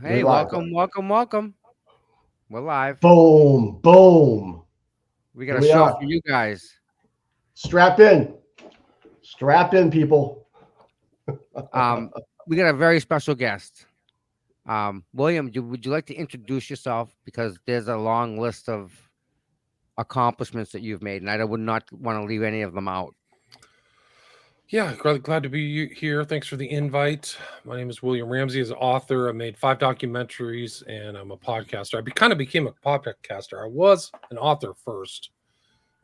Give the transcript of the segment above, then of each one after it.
Hey, We're live. welcome. We're live. Boom, boom. We got Here a we show for are. you guys. Strap in. Strap in, people. Um, we got a very special guest. William, would you like to introduce yourself? Because there's a long list of accomplishments that you've made, and I would not want to leave any of them out. Yeah, glad to be here. Thanks for the invite. My name is William Ramsey. As an author, I made 5 documentaries, and I'm a podcaster. Kind of became a podcaster. I was an author first,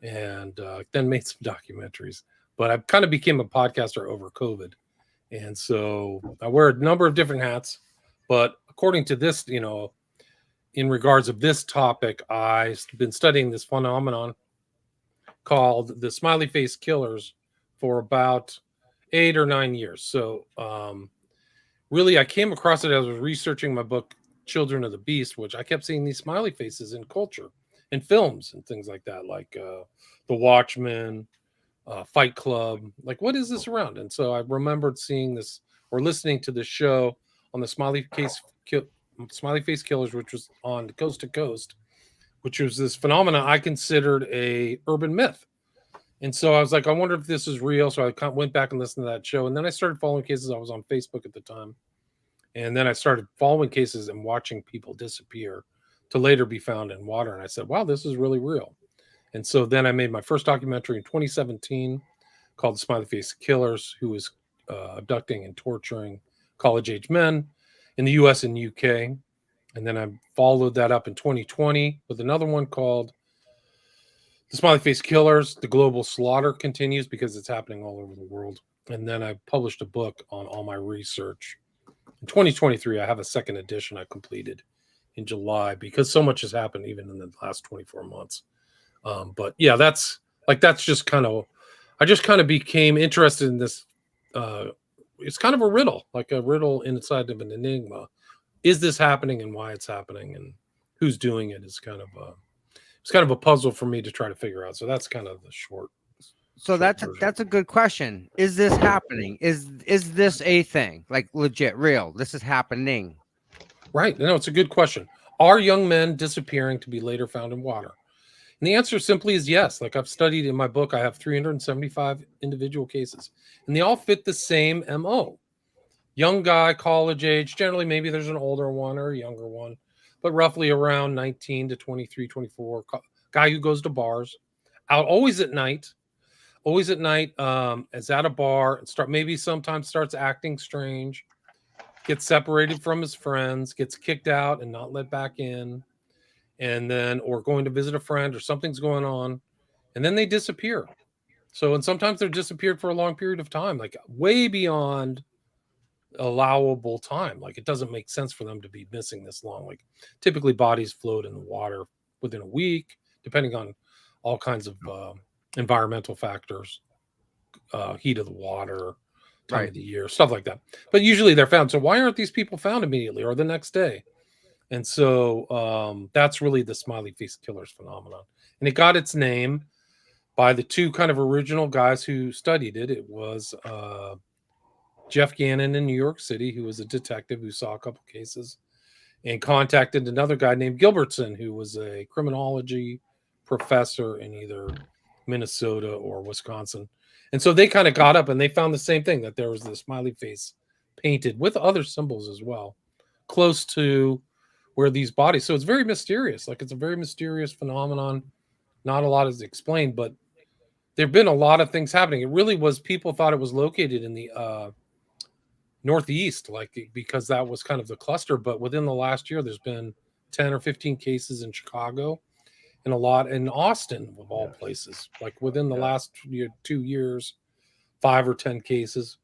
and then made some documentaries. But I kind of became a podcaster over COVID, and so I wear a number of different hats. But according to this, in regards of this topic, I've been studying this phenomenon called the smiley face killers for about 8 or 9 years. So, really, I came across it as I was researching my book, Children of the Beast, which I kept seeing these smiley faces in culture, in films, and things like that, like The Watchmen, Fight Club. Like, what is this around? And so I remembered seeing this or listening to this show on the Smiley Face Killers, which was on Coast to Coast, which was this phenomenon I considered a urban myth. And so I was like, I wonder if this is real. So I went back and listened to that show. And then I started following cases. I was on Facebook at the time. And then I started following cases and watching people disappear to later be found in water. And I said, wow, this is really real. And so then I made my first documentary in 2017 called The Smiley Face Killers, who was abducting and torturing college age men in the US and UK. And then I followed that up in 2020 with another one called The Smiley Face Killers, The Global Slaughter Continues, because it's happening all over the world. And then I published a book on all my research. In 2023, I have a second edition I completed in July because so much has happened even in the last 24 months. But yeah, that's just kind of, I just kind of became interested in this. It's kind of a riddle, like a riddle inside of an enigma. Is this happening and why it's happening and who's doing it is kind of it's kind of a puzzle for me to try to figure out. So that's kind of the So short that's version. that's a good question. Is this happening? Is this a thing? Like legit, real? This is happening. Right. No, it's a good question. Are young men disappearing to be later found in water? And the answer simply is yes. Like I've studied in my book, I have 375 individual cases, and they all fit the same MO. Young guy, college age, generally maybe there's an older one or a younger one, but roughly around 19 to 23, 24, guy who goes to bars, out always at night, is at a bar and maybe sometimes starts acting strange, gets separated from his friends, gets kicked out and not let back in, and then or going to visit a friend or something's going on, and then they disappear. So and sometimes they're disappeared for a long period of time, like way beyond allowable time. Like it doesn't make sense for them to be missing this long. Like typically bodies float in the water within a week, depending on all kinds of environmental factors, heat of the water, time Right. of the year, stuff like that. But usually they're found. So why aren't these people found immediately or the next day? And so that's really the smiley face killers phenomenon. And it got its name by the two kind of original guys who studied it. It was Jeff Gannon in New York City, who was a detective who saw a couple cases, and contacted another guy named Gilbertson, who was a criminology professor in either Minnesota or Wisconsin. And so they kind of got up and they found the same thing, that there was this smiley face painted with other symbols as well, close to where these bodies. So it's very mysterious. Like it's a very mysterious phenomenon. Not a lot is explained, but there have been a lot of things happening. It really was, people thought it was located in the Northeast, like because that was kind of the cluster. But within the last year, there's been 10 or 15 cases in Chicago and a lot in Austin, of all places. Like within the last 2 years, 5 or 10 cases.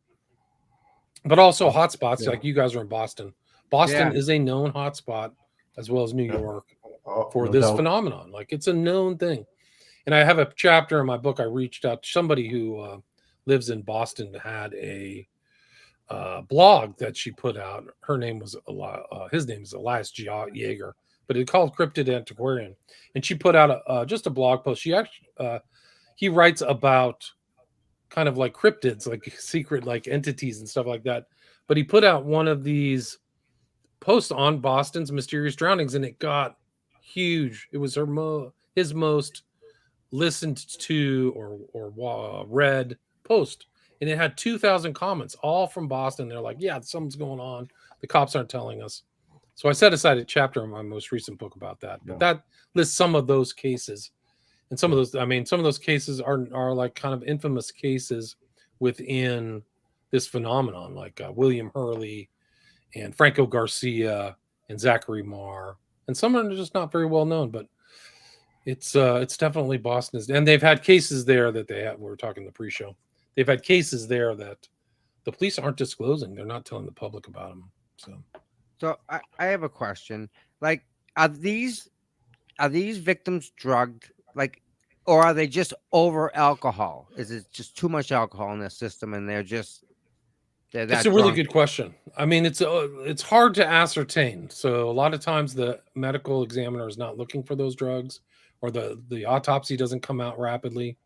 But also hotspots, like you guys are in Boston. Yeah. Boston is a known hotspot, as well as New York, Oh, for no this doubt. phenomenon. Like it's a known thing. And I have a chapter in my book. I reached out to somebody who lives in Boston, had a blog that she put out. Her name was his name is Elias Jaeger, but it's called Cryptid Antiquarian. And she put out just a blog post. She actually he writes about kind of like cryptids, like secret like entities and stuff like that. But he put out one of these post on Boston's mysterious drownings, and it got huge. It was his most listened to or read post, and it had 2,000 comments, all from Boston. They're like, "Yeah, something's going on. The cops aren't telling us." So I set aside a chapter in my most recent book about that. But that lists some of those cases, and some of those cases are like kind of infamous cases within this phenomenon, like William Hurley and Franco Garcia and Zachary Marr, and some are just not very well known, but it's definitely Boston, and they've had cases there that we were talking the pre-show. They've had cases there that the police aren't disclosing. They're not telling the public about them. So I have a question. Like, are these victims drugged? Like, or are they just over alcohol? Is it just too much alcohol in their system, and they're That's a really good question. I mean, it's hard to ascertain. So a lot of times the medical examiner is not looking for those drugs, or the autopsy doesn't come out rapidly.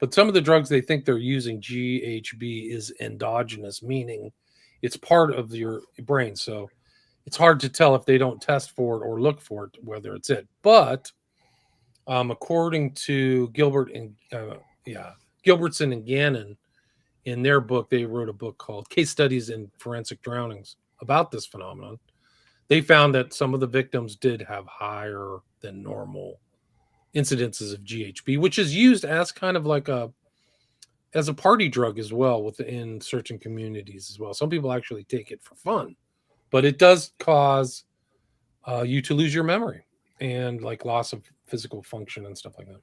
But some of the drugs they think they're using, GHB, is endogenous, meaning it's part of your brain. So it's hard to tell if they don't test for it or look for it, whether it's it. But according to Gilbertson and Gannon, in their book, they wrote a book called Case Studies in Forensic Drownings about this phenomenon. They found that some of the victims did have higher than normal incidences of GHB, which is used as kind of like as a party drug as well within certain communities as well. Some people actually take it for fun, but it does cause you to lose your memory and like loss of physical function and stuff like that.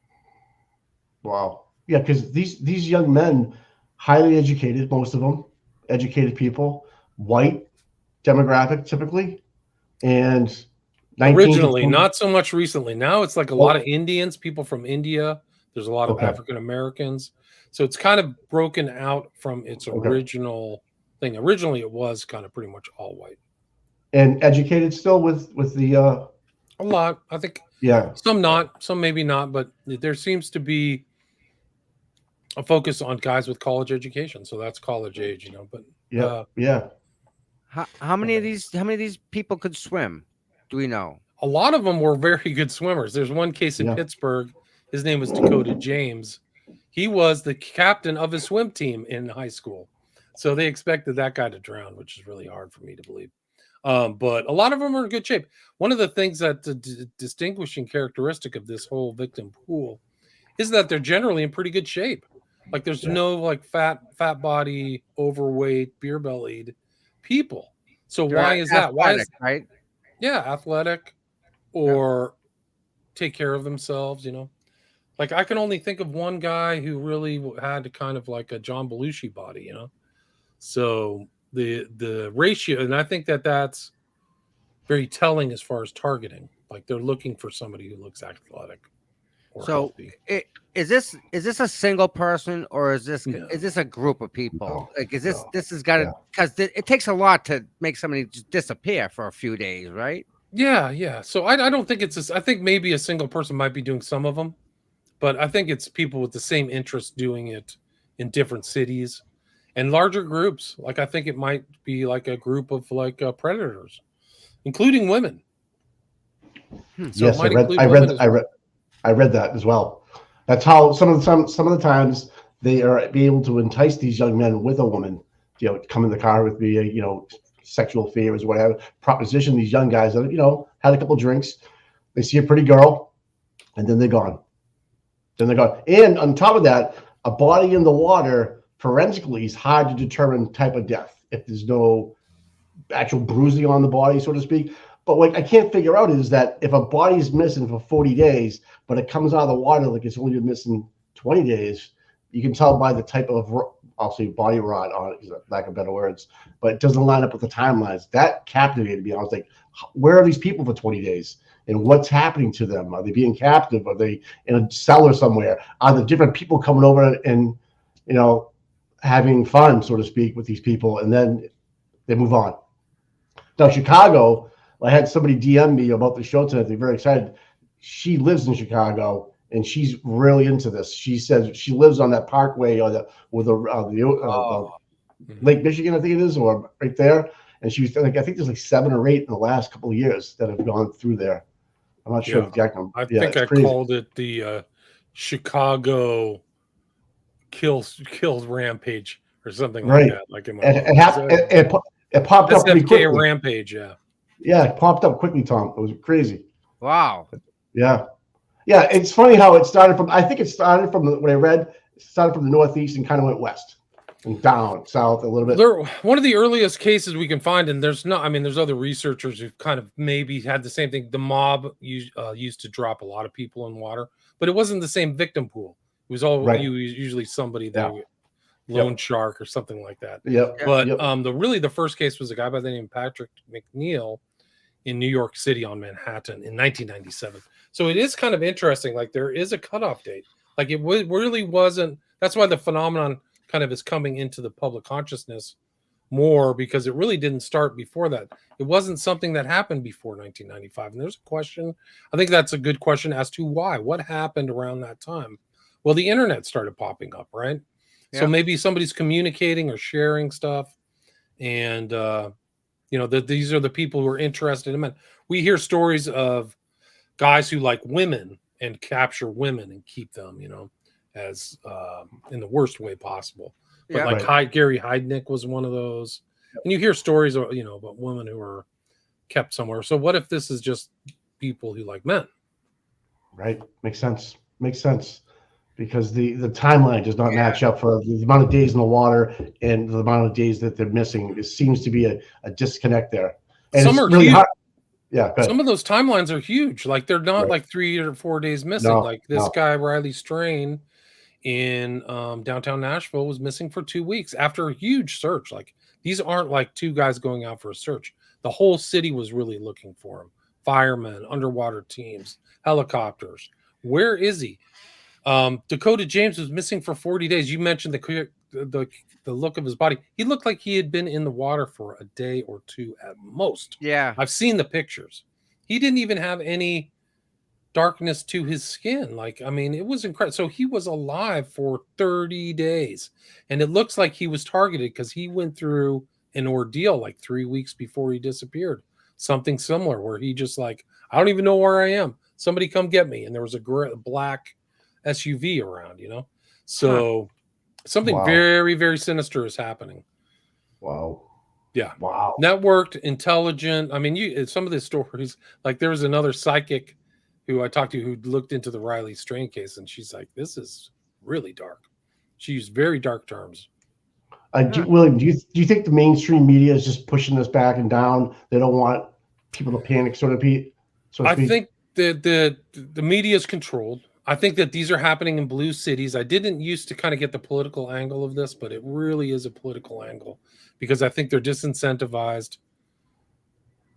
Wow. Yeah, because these young men, highly educated, most of them, educated people, white demographic typically, and originally, not so much recently. Now it's like a lot of Indians, people from India. There's a lot of African Americans. So it's kind of broken out from its original thing. Originally, it was kind of pretty much all white. And educated still with the a lot, I think. Yeah. Some not, some maybe not, but there seems to be a focus on guys with college education. So that's college age, you know. But yeah. How many of these people could swim? Do we know? A lot of them were very good swimmers. There's one case in Pittsburgh. His name was Dakota James. He was the captain of his swim team in high school. So they expected that guy to drown, which is really hard for me to believe. But a lot of them are in good shape. One of the things that the distinguishing characteristic of this whole victim pool is that they're generally in pretty good shape. Like there's no like fat body, overweight, beer bellied people. So why is that? Why is right? Yeah, athletic or take care of themselves, you know. Like I can only think of one guy who really had kind of like a John Belushi body, you know. So the ratio, and I think that's very telling as far as targeting. Like they're looking for somebody who looks athletic or healthy. Is this a single person, or is this a group of people? No, like this has got to, because it takes a lot to make somebody just disappear for a few days, right? Yeah. So I don't think I think maybe a single person might be doing some of them, but I think it's people with the same interest doing it in different cities and larger groups. Like I think it might be like a group of like predators, including women. So yes, I read that as well. That's how some of the times they are be able to entice these young men with a woman, you know, come in the car with me, you know, sexual favors, whatever, proposition these young guys that, you know, had a couple drinks, they see a pretty girl, and then they're gone. And on top of that, a body in the water forensically is hard to determine type of death if there's no actual bruising on the body, so to speak. But what I can't figure out is that if a body is missing for 40 days, but it comes out of the water like it's only been missing 20 days, you can tell by the type of, I'll say body rot on it, lack of better words, but it doesn't line up with the timelines. That captivated me. I was like, where are these people for 20 days? And what's happening to them? Are they being captive? Are they in a cellar somewhere? Are the different people coming over and, you know, having fun, so to speak, with these people, and then they move on? Now, Chicago, I had somebody DM me about the show tonight. They're very excited. She lives in Chicago, and she's really into this. She says she lives on that parkway or the Lake Michigan, I think it is, or right there. and she was like, I think there's like 7 or 8 in the last couple of years that have gone through there. I'm not sure the exact number. I think I called it the Chicago kills rampage or something like that. Like in my it popped up pretty quickly. Rampage, yeah, it popped up quickly, Tom. It was crazy. Wow. Yeah. It's funny how it started from. I think it started from what I read. It started from the Northeast and kind of went west and down south a little bit. One of the earliest cases we can find, and there's other researchers who've kind of maybe had the same thing. The mob used to drop a lot of people in water, but it wasn't the same victim pool. It was all usually somebody that loan shark or something like that. But the first case was a guy by the name of Patrick McNeil in New York City on Manhattan in 1997. So it is kind of interesting. Like there is a cutoff date. Like it really wasn't. That's why the phenomenon kind of is coming into the public consciousness more, because it really didn't start before that. It wasn't something that happened before 1995. And there's a question. I think that's a good question as to why. What happened around that time? Well, the internet started popping up, right? Yeah. So maybe somebody's communicating or sharing stuff, and these are the people who are interested in men. We hear stories of guys who like women and capture women and keep them, as in the worst way possible. But Gary Heidnick was one of those. And you hear stories, about women who are kept somewhere. So what if this is just people who like men? Right. Makes sense. Because the timeline does not match up for the amount of days in the water and the amount of days that they're missing. It seems to be a disconnect there. And some are really hard. Yeah. Some of those timelines are huge. Like they're not like 3 or 4 days missing. Like this guy, Riley Strain in downtown Nashville, was missing for 2 weeks after a huge search. Like these aren't like 2 guys going out for a search. The whole city was really looking for him. Firemen, underwater teams, helicopters. Where is he? Dakota James was missing for 40 days. You mentioned the look of his body. He looked like he had been in the water for a day or 2 at most. Yeah. I've seen the pictures. He didn't even have any darkness to his skin. It was incredible. So he was alive for 30 days. And it looks like he was targeted because he went through an ordeal like 3 weeks before he disappeared. Something similar where he just I don't even know where I am. Somebody come get me. And there was a black SUV around, so something very, very sinister is happening. Wow. Yeah. Wow. Networked, intelligent. Some of the stories, like there was another psychic who I talked to who looked into the Riley Strain case, and she's like, this is really dark. She used very dark terms. William, do you think the mainstream media is just pushing this back and down? They don't want people to panic, so to speak? I think the media is controlled. I think that these are happening in blue cities. I didn't used to kind of get the political angle of this, but it really is a political angle because I think they're disincentivized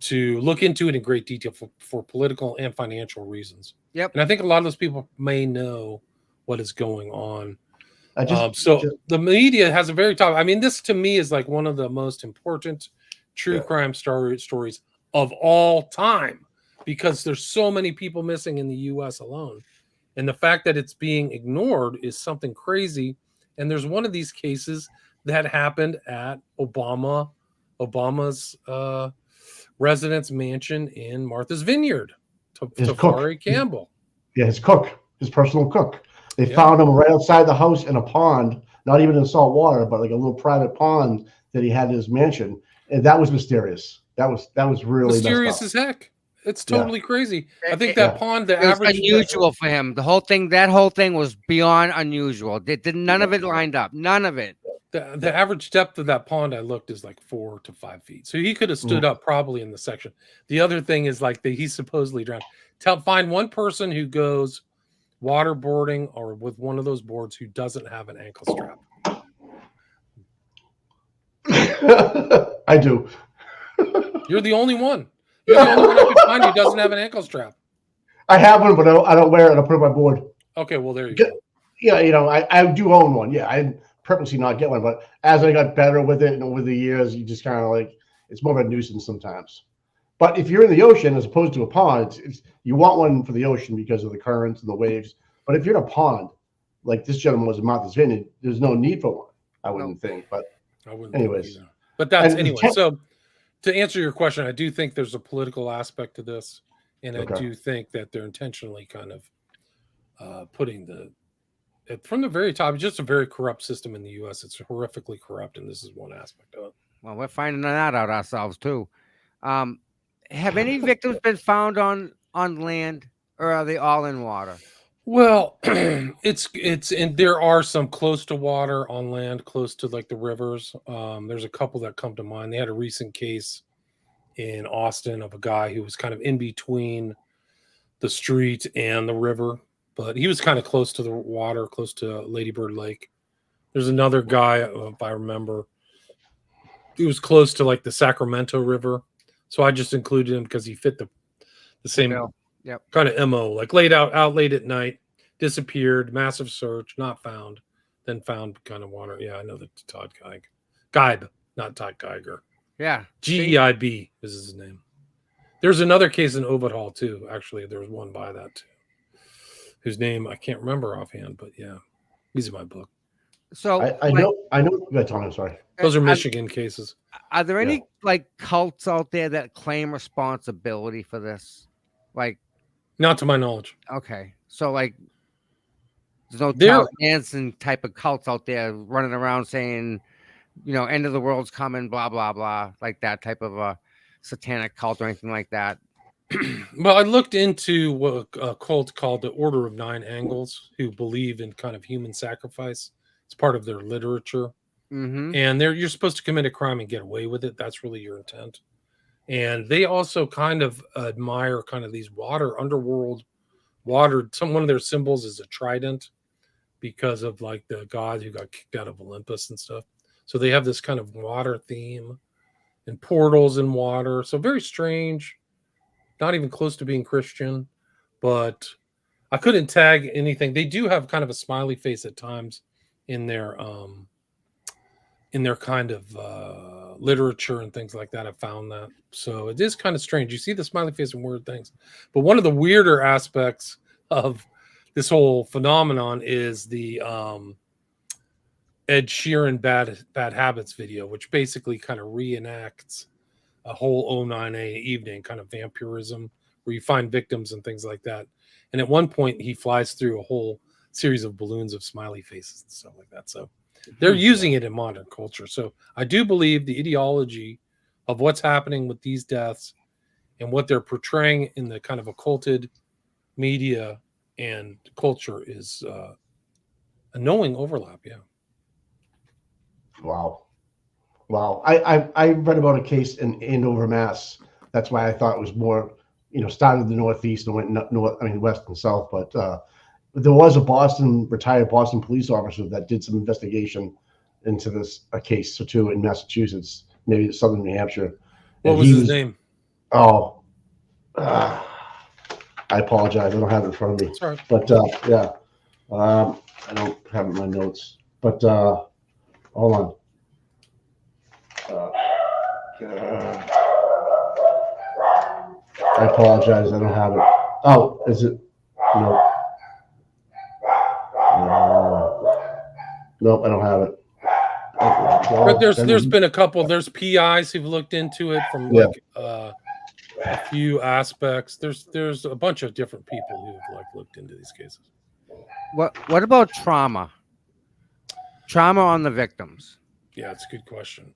to look into it in great detail for political and financial reasons. Yep. And I think a lot of those people may know what is going on. The media has a very top. This to me is like one of the most important true crime stories of all time because there's so many people missing in the U.S. alone. And the fact that it's being ignored is something crazy. And there's one of these cases that happened at Obama's residence mansion in Martha's Vineyard. Tafari Campbell. His cook, his personal cook. They found him right outside the house in a pond, not even in salt water, but like a little private pond that he had in his mansion. And that was mysterious. That was really mysterious as heck. It's totally crazy. I think that pond, the average unusual for him. That whole thing was beyond unusual. None of it lined up. None of it. The average depth of that pond I looked is like 4 to 5 feet. So he could have stood up probably in the section. The other thing is he's supposedly drowned. Find one person who goes waterboarding or with one of those boards who doesn't have an ankle strap. I do. You're the only one. You're the only one I could find who doesn't have an ankle strap. I have one, but I don't wear it. I put it on my board. Okay, well, there you go. Yeah, I do own one. Yeah, I purposely not get one, but as I got better with it and over the years, you just kind of it's more of a nuisance sometimes. But if you're in the ocean as opposed to a pond, you want one for the ocean because of the currents and the waves. But if you're in a pond, like this gentleman was in Martha's Vineyard, there's no need for one, I wouldn't think. But I wouldn't anyways. But that's anyway. So to answer your question, I do think there's a political aspect to this, and I Okay. do think that they're intentionally kind of putting from the very top. It's just a very corrupt system in the U.S. It's horrifically corrupt, and this is one aspect of it. Well, we're finding that out ourselves too. Have any victims been found on land, or are they all in water? Well, it's and there are some close to water on land, close to like the rivers. There's a couple that come to mind. They had a recent case in Austin of a guy who was kind of in between the street and the river, but he was kind of close to the water, close to Lady Bird Lake. There's another guy, if I remember, he was close to like the Sacramento River. So I just included him because he fit the same kind of MO, like laid out late at night, disappeared, massive search, not found, then found kind of water. Yeah, I know that Todd Geib, not Todd Geiger. Yeah. Geib is his name. There's another case in Ovid Hall too. Actually, there was one by that too, whose name I can't remember offhand, but yeah, he's in my book. So I know. Go Tom, I'm sorry. Those are Michigan cases. Are there any like cults out there that claim responsibility for this? Like, not to my knowledge. Okay, so like, there's no Charles Manson type of cults out there running around saying, end of the world's coming, blah blah blah, like that type of a satanic cult or anything like that. Well, I looked into what a cult called the Order of Nine Angles, who believe in kind of human sacrifice. It's part of their literature. Mm-hmm. And you're supposed to commit a crime and get away with it. That's really your intent. And they also kind of admire kind of these underworld water. One of their symbols is a trident because of like the god who got kicked out of Olympus and stuff. So they have this kind of water theme and portals in water. So very strange, not even close to being Christian, but I couldn't tag anything. They do have kind of a smiley face at times in their kind of literature and things like that. I found that. So it is kind of strange. You see the smiley face and weird things. But one of the weirder aspects of this whole phenomenon is the Ed Sheeran Bad Habits video, which basically kind of reenacts a whole 09A evening, kind of vampirism, where you find victims and things like that. And at one point, he flies through a whole series of balloons of smiley faces and stuff like that. So they're using it in modern culture. So I do believe the ideology of what's happening with these deaths and what they're portraying in the kind of occulted media and culture is a knowing overlap. Yeah. Wow. I read about a case in Andover, Mass. That's why I thought it was more, started in the Northeast and went west and south. But there was a retired Boston police officer that did some investigation into a case or two in Massachusetts, maybe southern New Hampshire. What was his name? Oh, I apologize. I don't have it in front of me. Sorry. But yeah, I don't have it in my notes. But hold on. I apologize. I don't have it. Oh, is it? No. Nope, I don't have it. But there's been a couple. There's PIs who've looked into it from a few aspects. There's a bunch of different people who've looked into these cases. What about trauma? Trauma on the victims. Yeah, it's a good question.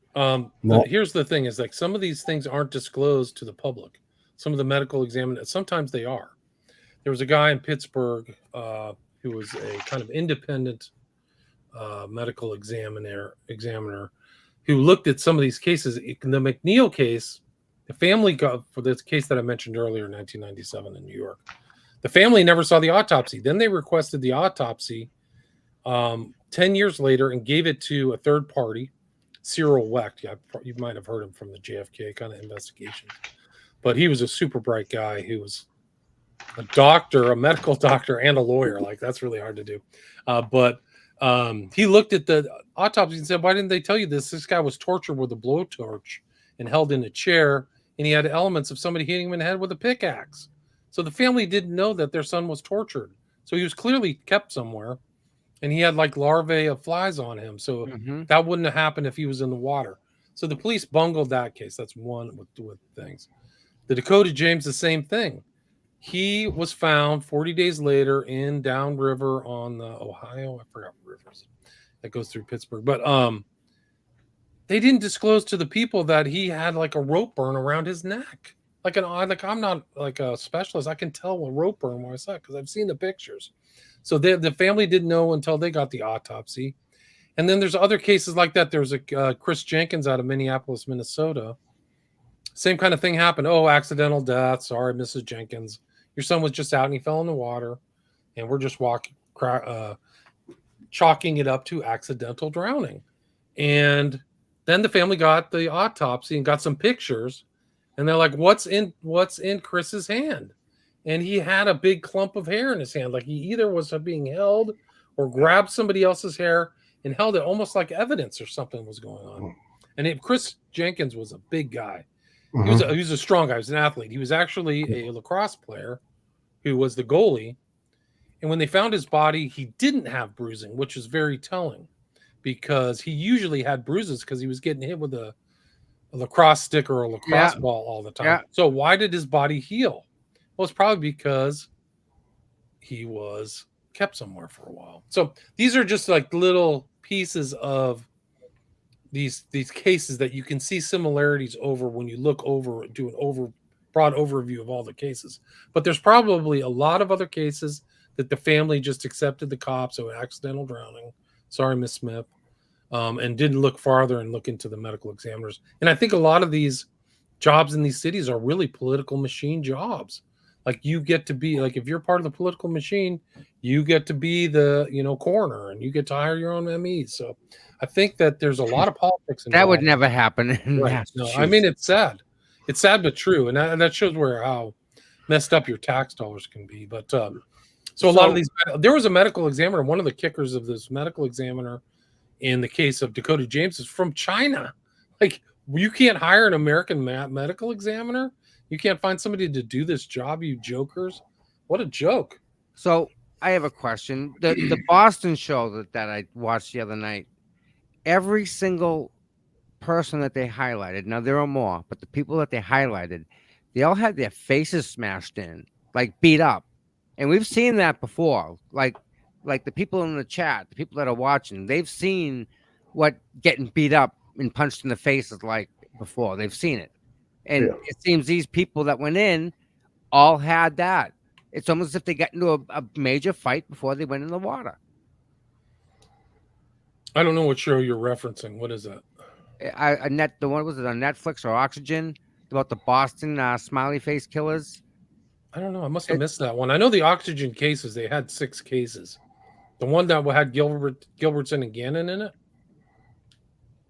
Here's the thing: is like some of these things aren't disclosed to the public. Some of the medical examiners, sometimes they are. There was a guy in Pittsburgh who was a kind of independent medical examiner who looked at some of these cases. In the McNeil case, the family got, for this case that I mentioned earlier in 1997 in New York, the family never saw the autopsy. Then they requested the autopsy 10 years later and gave it to a third party, Cyril Wecht. Yeah, you might have heard him from the JFK kind of investigations. But he was a super bright guy who was a doctor, a medical doctor, and a lawyer. Like, that's really hard to do. But he looked at the autopsy and said, why didn't they tell you this? This guy was tortured with a blowtorch and held in a chair, and he had elements of somebody hitting him in the head with a pickaxe. So the family didn't know that their son was tortured. So he was clearly kept somewhere, and he had like larvae of flies on him. So that wouldn't have happened if he was in the water. So the police bungled that case. That's one with things. The Dakota James, the same thing. He was found 40 days later in downriver on the Ohio. I forgot what rivers that goes through Pittsburgh. But they didn't disclose to the people that he had like a rope burn around his neck. I'm not like a specialist. I can tell a rope burn when I saw it because I've seen the pictures. So the family didn't know until they got the autopsy. And then there's other cases like that. There's a Chris Jenkins out of Minneapolis, Minnesota. Same kind of thing happened. Oh, accidental death. Sorry, Mrs. Jenkins. Your son was just out and he fell in the water. And we're just chalking it up to accidental drowning. And then the family got the autopsy and got some pictures. And they're like, what's in Chris's hand? And he had a big clump of hair in his hand. Like he either was being held or grabbed somebody else's hair and held it almost like evidence or something was going on. And Chris Jenkins was a big guy. Mm-hmm. He was a strong guy. He was an athlete. He was actually a lacrosse player who was the goalie. And when they found his body, he didn't have bruising, which is very telling because he usually had bruises because he was getting hit with a lacrosse stick or a lacrosse ball all the time. Yeah. So why did his body heal? Well, it's probably because he was kept somewhere for a while. So these are just like little pieces of these cases that you can see similarities over when you look over, do an broad overview of all the cases. But there's probably a lot of other cases that the family just accepted the cops, so accidental drowning. Sorry, Miss Smith. And didn't look farther and look into the medical examiners. And I think a lot of these jobs in these cities are really political machine jobs. Like you get to be like, if you're part of the political machine, you get to be the, coroner and you get to hire your own MEs. So I think that there's a lot of politics involved. That would never happen. Right. No, I mean, it's sad. It's sad, but true. And that shows how messed up your tax dollars can be. But so a lot of these, there was a medical examiner. One of the kickers of this medical examiner in the case of Dakota James is from China. Like you can't hire an American medical examiner. You can't find somebody to do this job, you jokers. What a joke. So I have a question. The Boston show that I watched the other night, every single person that they highlighted, now there are more, but the people that they highlighted, they all had their faces smashed in, like beat up. And we've seen that before. Like the people in the chat, the people that are watching, they've seen what getting beat up and punched in the face is like before. They've seen it. And it seems these people that went in all had that. It's almost as if they got into a major fight before they went in the water. I don't know what show you're referencing. What is that? The one, was it on Netflix or Oxygen, about the Boston smiley face killers? I don't know. I must have missed that one. I know the Oxygen cases. They had 6 cases. The one that had Gilbertson and Gannon in it.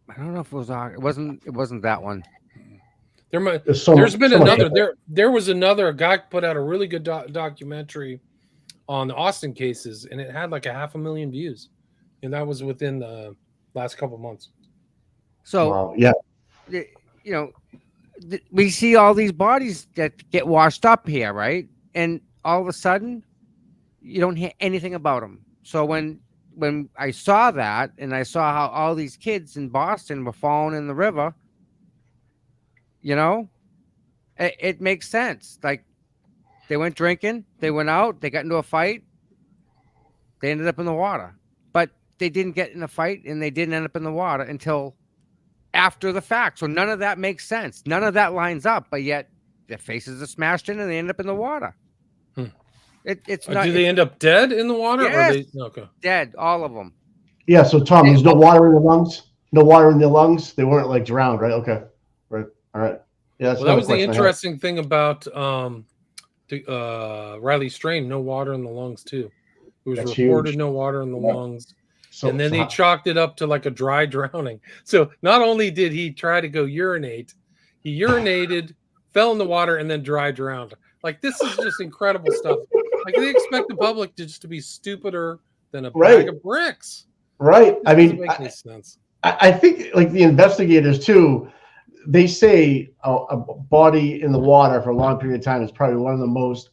I don't know if it was. It wasn't that one. There's been another. There was another guy put out a really good documentary on the Austin cases, and it had like 500,000 views, and that was within the last couple months. So we see all these bodies that get washed up here, right? And all of a sudden, you don't hear anything about them. So when I saw that, and I saw how all these kids in Boston were falling in the river, it makes sense. Like they went drinking, they went out, they got into a fight, they ended up in the water. But they didn't get in a fight and they didn't end up in the water until after the fact. So none of that makes sense. None of that lines up, but yet their faces are smashed in and they end up in the water. It's not. Do they end up dead in the water? Yes, or okay. Dead, all of them. Yeah. So Tom, there's no water in the lungs. No water in the lungs. They weren't like drowned, right? Okay. Right. All right. Yeah. Well, that was the interesting thing about Riley Strain. No water in the lungs too. It was reported no water in the lungs. So, and then they chalked it up to like a dry drowning. So not only did he try to go urinate, he urinated, fell in the water, and then dry drowned. Like, this is just incredible stuff. Like, they expect the public to be stupider than a bag of bricks. Right. I mean, make any sense. I think, like, the investigators, too, they say a body in the water for a long period of time is probably one of the most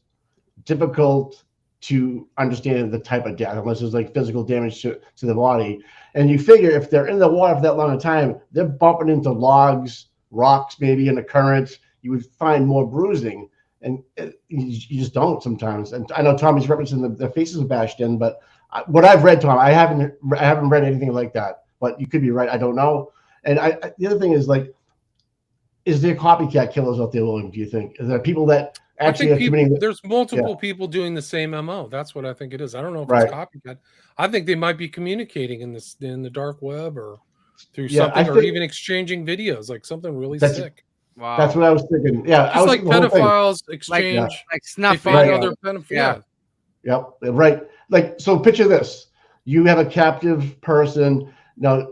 difficult to understand the type of death, unless there's like physical damage to the body. And you figure if they're in the water for that long a time, they're bumping into logs, rocks, maybe in a current. You would find more bruising, and you just don't sometimes. And I know Tommy's referencing the faces bashed in, but what I've read, Tom, I haven't read anything like that. But you could be right. I don't know. And the other thing is, like, is there copycat killers out there, William? Do you think? Is there people that actually there's multiple people doing the same MO? That's what I think it is. I don't know if it's copycat. I think they might be communicating in the dark web or through something, or even exchanging videos, like something really sick. Wow. That's what I was thinking. Yeah, just like pedophiles exchange, like Snuff. They find other pedophiles. Yeah. Yep. Right. Like, so picture this: you have a captive person. Now,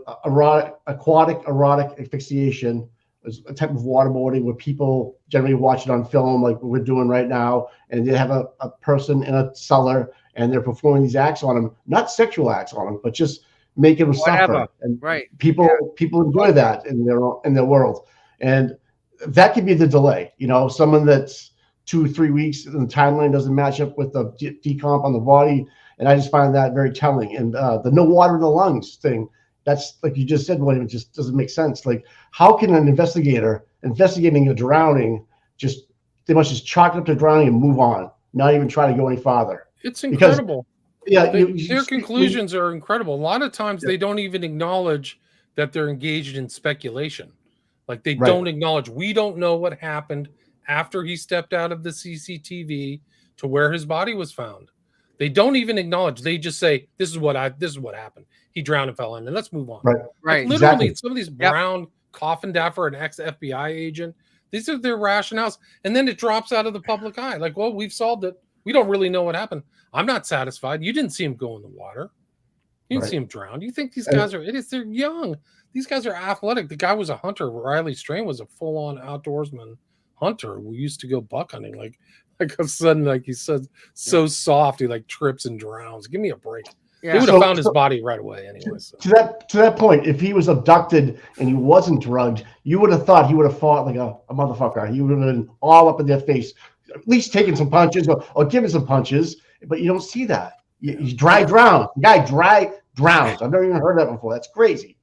aquatic erotic asphyxiation is a type of waterboarding where people generally watch it on film, like we're doing right now, and they have a person in a cellar and they're performing these acts on them, not sexual acts on them, but just making them suffer. And people enjoy that in their world, and that could be the delay. You know, someone that's 2 or 3 weeks and the timeline doesn't match up with the decomp on the body, and I just find that very telling. And the no water in the lungs thing, that's like you just said, William, it just doesn't make sense. Like, how can an investigator investigating a drowning they must just chalk it up to drowning and move on, not even try to go any farther? It's incredible. Because, their conclusions are incredible. A lot of times they don't even acknowledge that they're engaged in speculation. Like, they don't acknowledge, we don't know what happened after he stepped out of the CCTV to where his body was found. They don't even acknowledge. They just say, this is what happened. He drowned and fell in, and let's move on. Right. Like, literally, some of these brown coffin dapper, an ex-FBI agent, these are their rationales. And then it drops out of the public eye. Like, well, we've solved it. We don't really know what happened. I'm not satisfied. You didn't see him go in the water. You didn't see him drown. You think these guys are idiots? They're young. These guys are athletic. The guy was a hunter. Riley Strain was a full-on outdoorsman hunter. We used to go buck hunting. Like all of a sudden, like he said, so soft, he like trips and drowns. Give me a break. They would have found his body right away anyway. So. To that point, if he was abducted and he wasn't drugged, you would have thought he would have fought like a motherfucker. He would have been all up in their face, at least taking some punches or giving some punches. But you don't see that. He's dry drowned. The guy dry drowns. I've never even heard that before. That's crazy.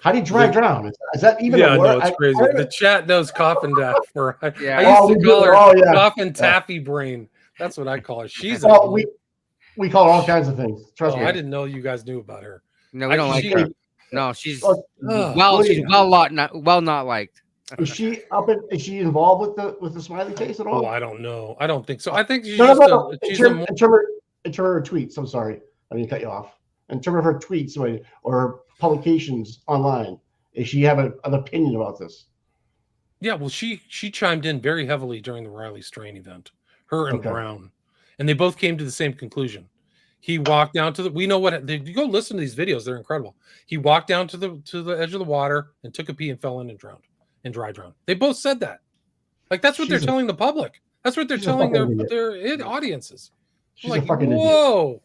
How do you dry drown? Is that even a word? No, it's crazy. The chat knows coffin dapper. I used to call her coffin taffy brain. That's what I call her. She's we call her all kinds of things. Trust me. I didn't know you guys knew about her. No, we don't like her. No, she's not liked. Is she involved with the Smiley case at all? Oh, I don't know. I don't think so. I think she's in terms of her tweets. I'm sorry, I didn't cut you off. In terms of her tweets or publications online, does she have an opinion about this? Yeah, well, she chimed in very heavily during the Riley Strain event. Her and Brown, and they both came to the same conclusion. He walked down to you go listen to these videos; they're incredible. He walked down to the edge of the water and took a pee and fell in and drowned, and dry drowned. They both said that. Like, that's what they're telling the public. That's what they're telling their audiences. She's like, a fucking whoa!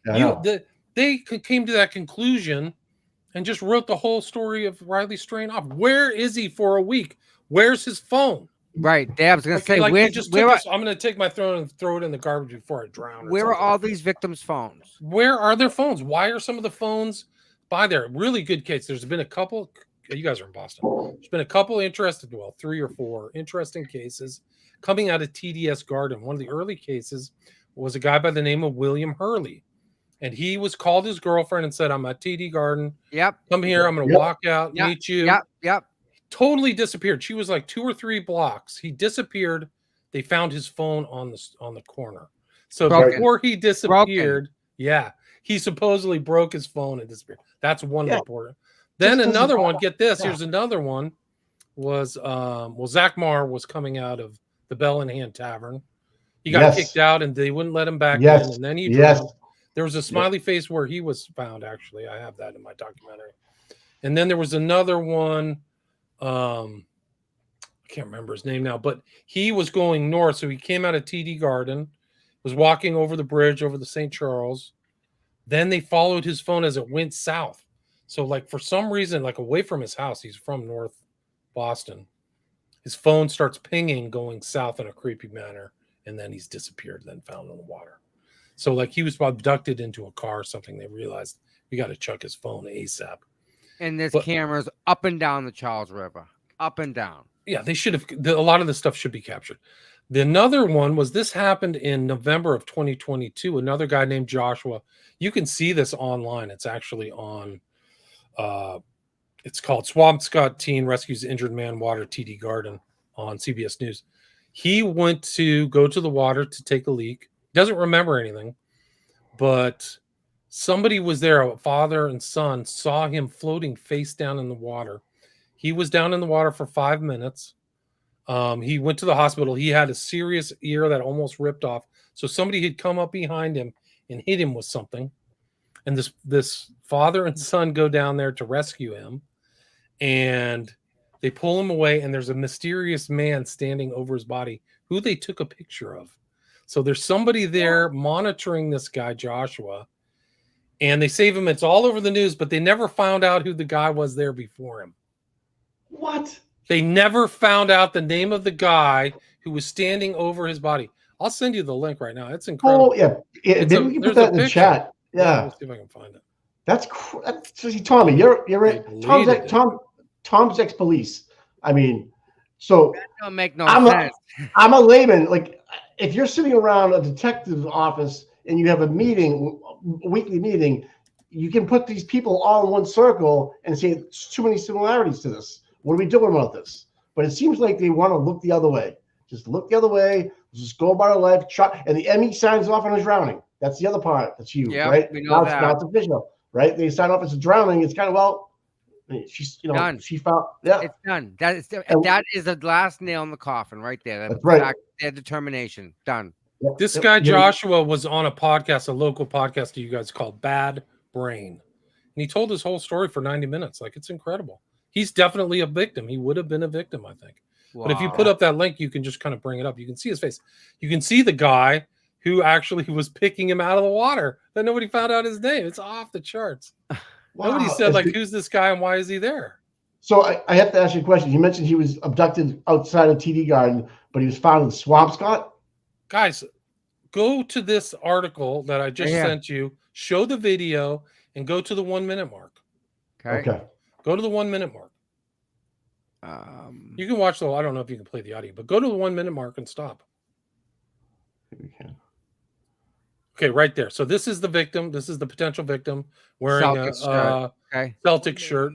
Idiot. They came to that conclusion and just wrote the whole story of Riley Strain off. Where is he for a week? Where's his phone? Right, Dab's gonna say. I'm gonna take my phone and throw it in the garbage before I drown. Where are all these victims' phones? Where are their phones? Why are some of the phones by there? Really good case. There's been a couple. You guys are in Boston. There's been a couple 3 or 4 interesting cases coming out of TDS Garden. One of the early cases was a guy by the name of William Hurley. And he was called his girlfriend and said, I'm at TD Garden. Yep. Come here. I'm going to walk out, meet you. Yep. Totally disappeared. She was like 2 or 3 blocks. He disappeared. They found his phone on the corner. So before he disappeared, he supposedly broke his phone and disappeared. That's one report. Then another one, get this, here's another one, was Zach Marr was coming out of the Bell in Hand Tavern. He got kicked out and they wouldn't let him back in. And then he drowned. There was a smiley face where he was found, actually. I have that in my documentary. And then there was another one. I can't remember his name now, but he was going north. So he came out of TD Garden, was walking over the bridge over the St. Charles. Then they followed his phone as it went south. So, like, for some reason, like away from his house, he's from North Boston. His phone starts pinging going south in a creepy manner. And then he's disappeared, then found in the water. So like he was abducted into a car or something. They realized we got to chuck his phone ASAP. And there's cameras up and down the Charles River, up and down. Yeah, they should have. A lot of this stuff should be captured. Another one was this happened in November of 2022. Another guy named Joshua. You can see this online. It's actually on. It's called Swampscott Teen Rescues Injured Man Water TD Garden on CBS News. He went to go to the water to take a leak. Doesn't remember anything, but somebody was there. A father and son saw him floating face down in the water. He was down in the water for 5 minutes. He went to the hospital. He had a serious ear that almost ripped off. So somebody had come up behind him and hit him with something. And this father and son go down there to rescue him. And they pull him away. And there's a mysterious man standing over his body who they took a picture of. So there's somebody there monitoring this guy, Joshua. And they save him. It's all over the news, but they never found out who the guy was there before him. What? They never found out the name of the guy who was standing over his body. I'll send you the link right now. It's incredible. Oh, yeah. Maybe we can put that in the chat. Yeah. Let's see if I can find it. That's Tommy. You're right. Tom's ex-police. I mean, so that don't make no sense. I'm a layman. Like, if you're sitting around a detective's office and you have a weekly meeting, you can put these people all in one circle and say it's too many similarities to this. What are we doing about this? But it seems like they want to look the other way. Just look the other way. Just go about our life. And the ME signs off on a drowning. That's the other part. That's huge, right? We know now it's official, right? They sign off as a drowning. It's kind of, well, she's, done. She found, yeah. It's done. That is the last nail in the coffin right there. That's right. Their determination. Done. This guy, Joshua, was on a podcast, a local podcast to you guys called Bad Brain. And he told his whole story for 90 minutes. Like, it's incredible. He's definitely a victim. He would have been a victim, I think. Wow. But if you put up that link, you can just kind of bring it up. You can see his face. You can see the guy who actually was picking him out of the water. That nobody found out his name. It's off the charts. Wow. Nobody said, like, who's this guy and why is he there? So I have to ask you a question. You mentioned he was abducted outside of TD Garden, but he was found in Swampscott? Guys, go to this article that I just sent you, show the video, and go to the 1 minute mark. Okay. Go to the 1 minute mark. You can watch I don't know if you can play the audio, but go to the 1 minute mark and stop. We can. Okay, right there. So this is the victim. This is the potential victim wearing a Celtic shirt.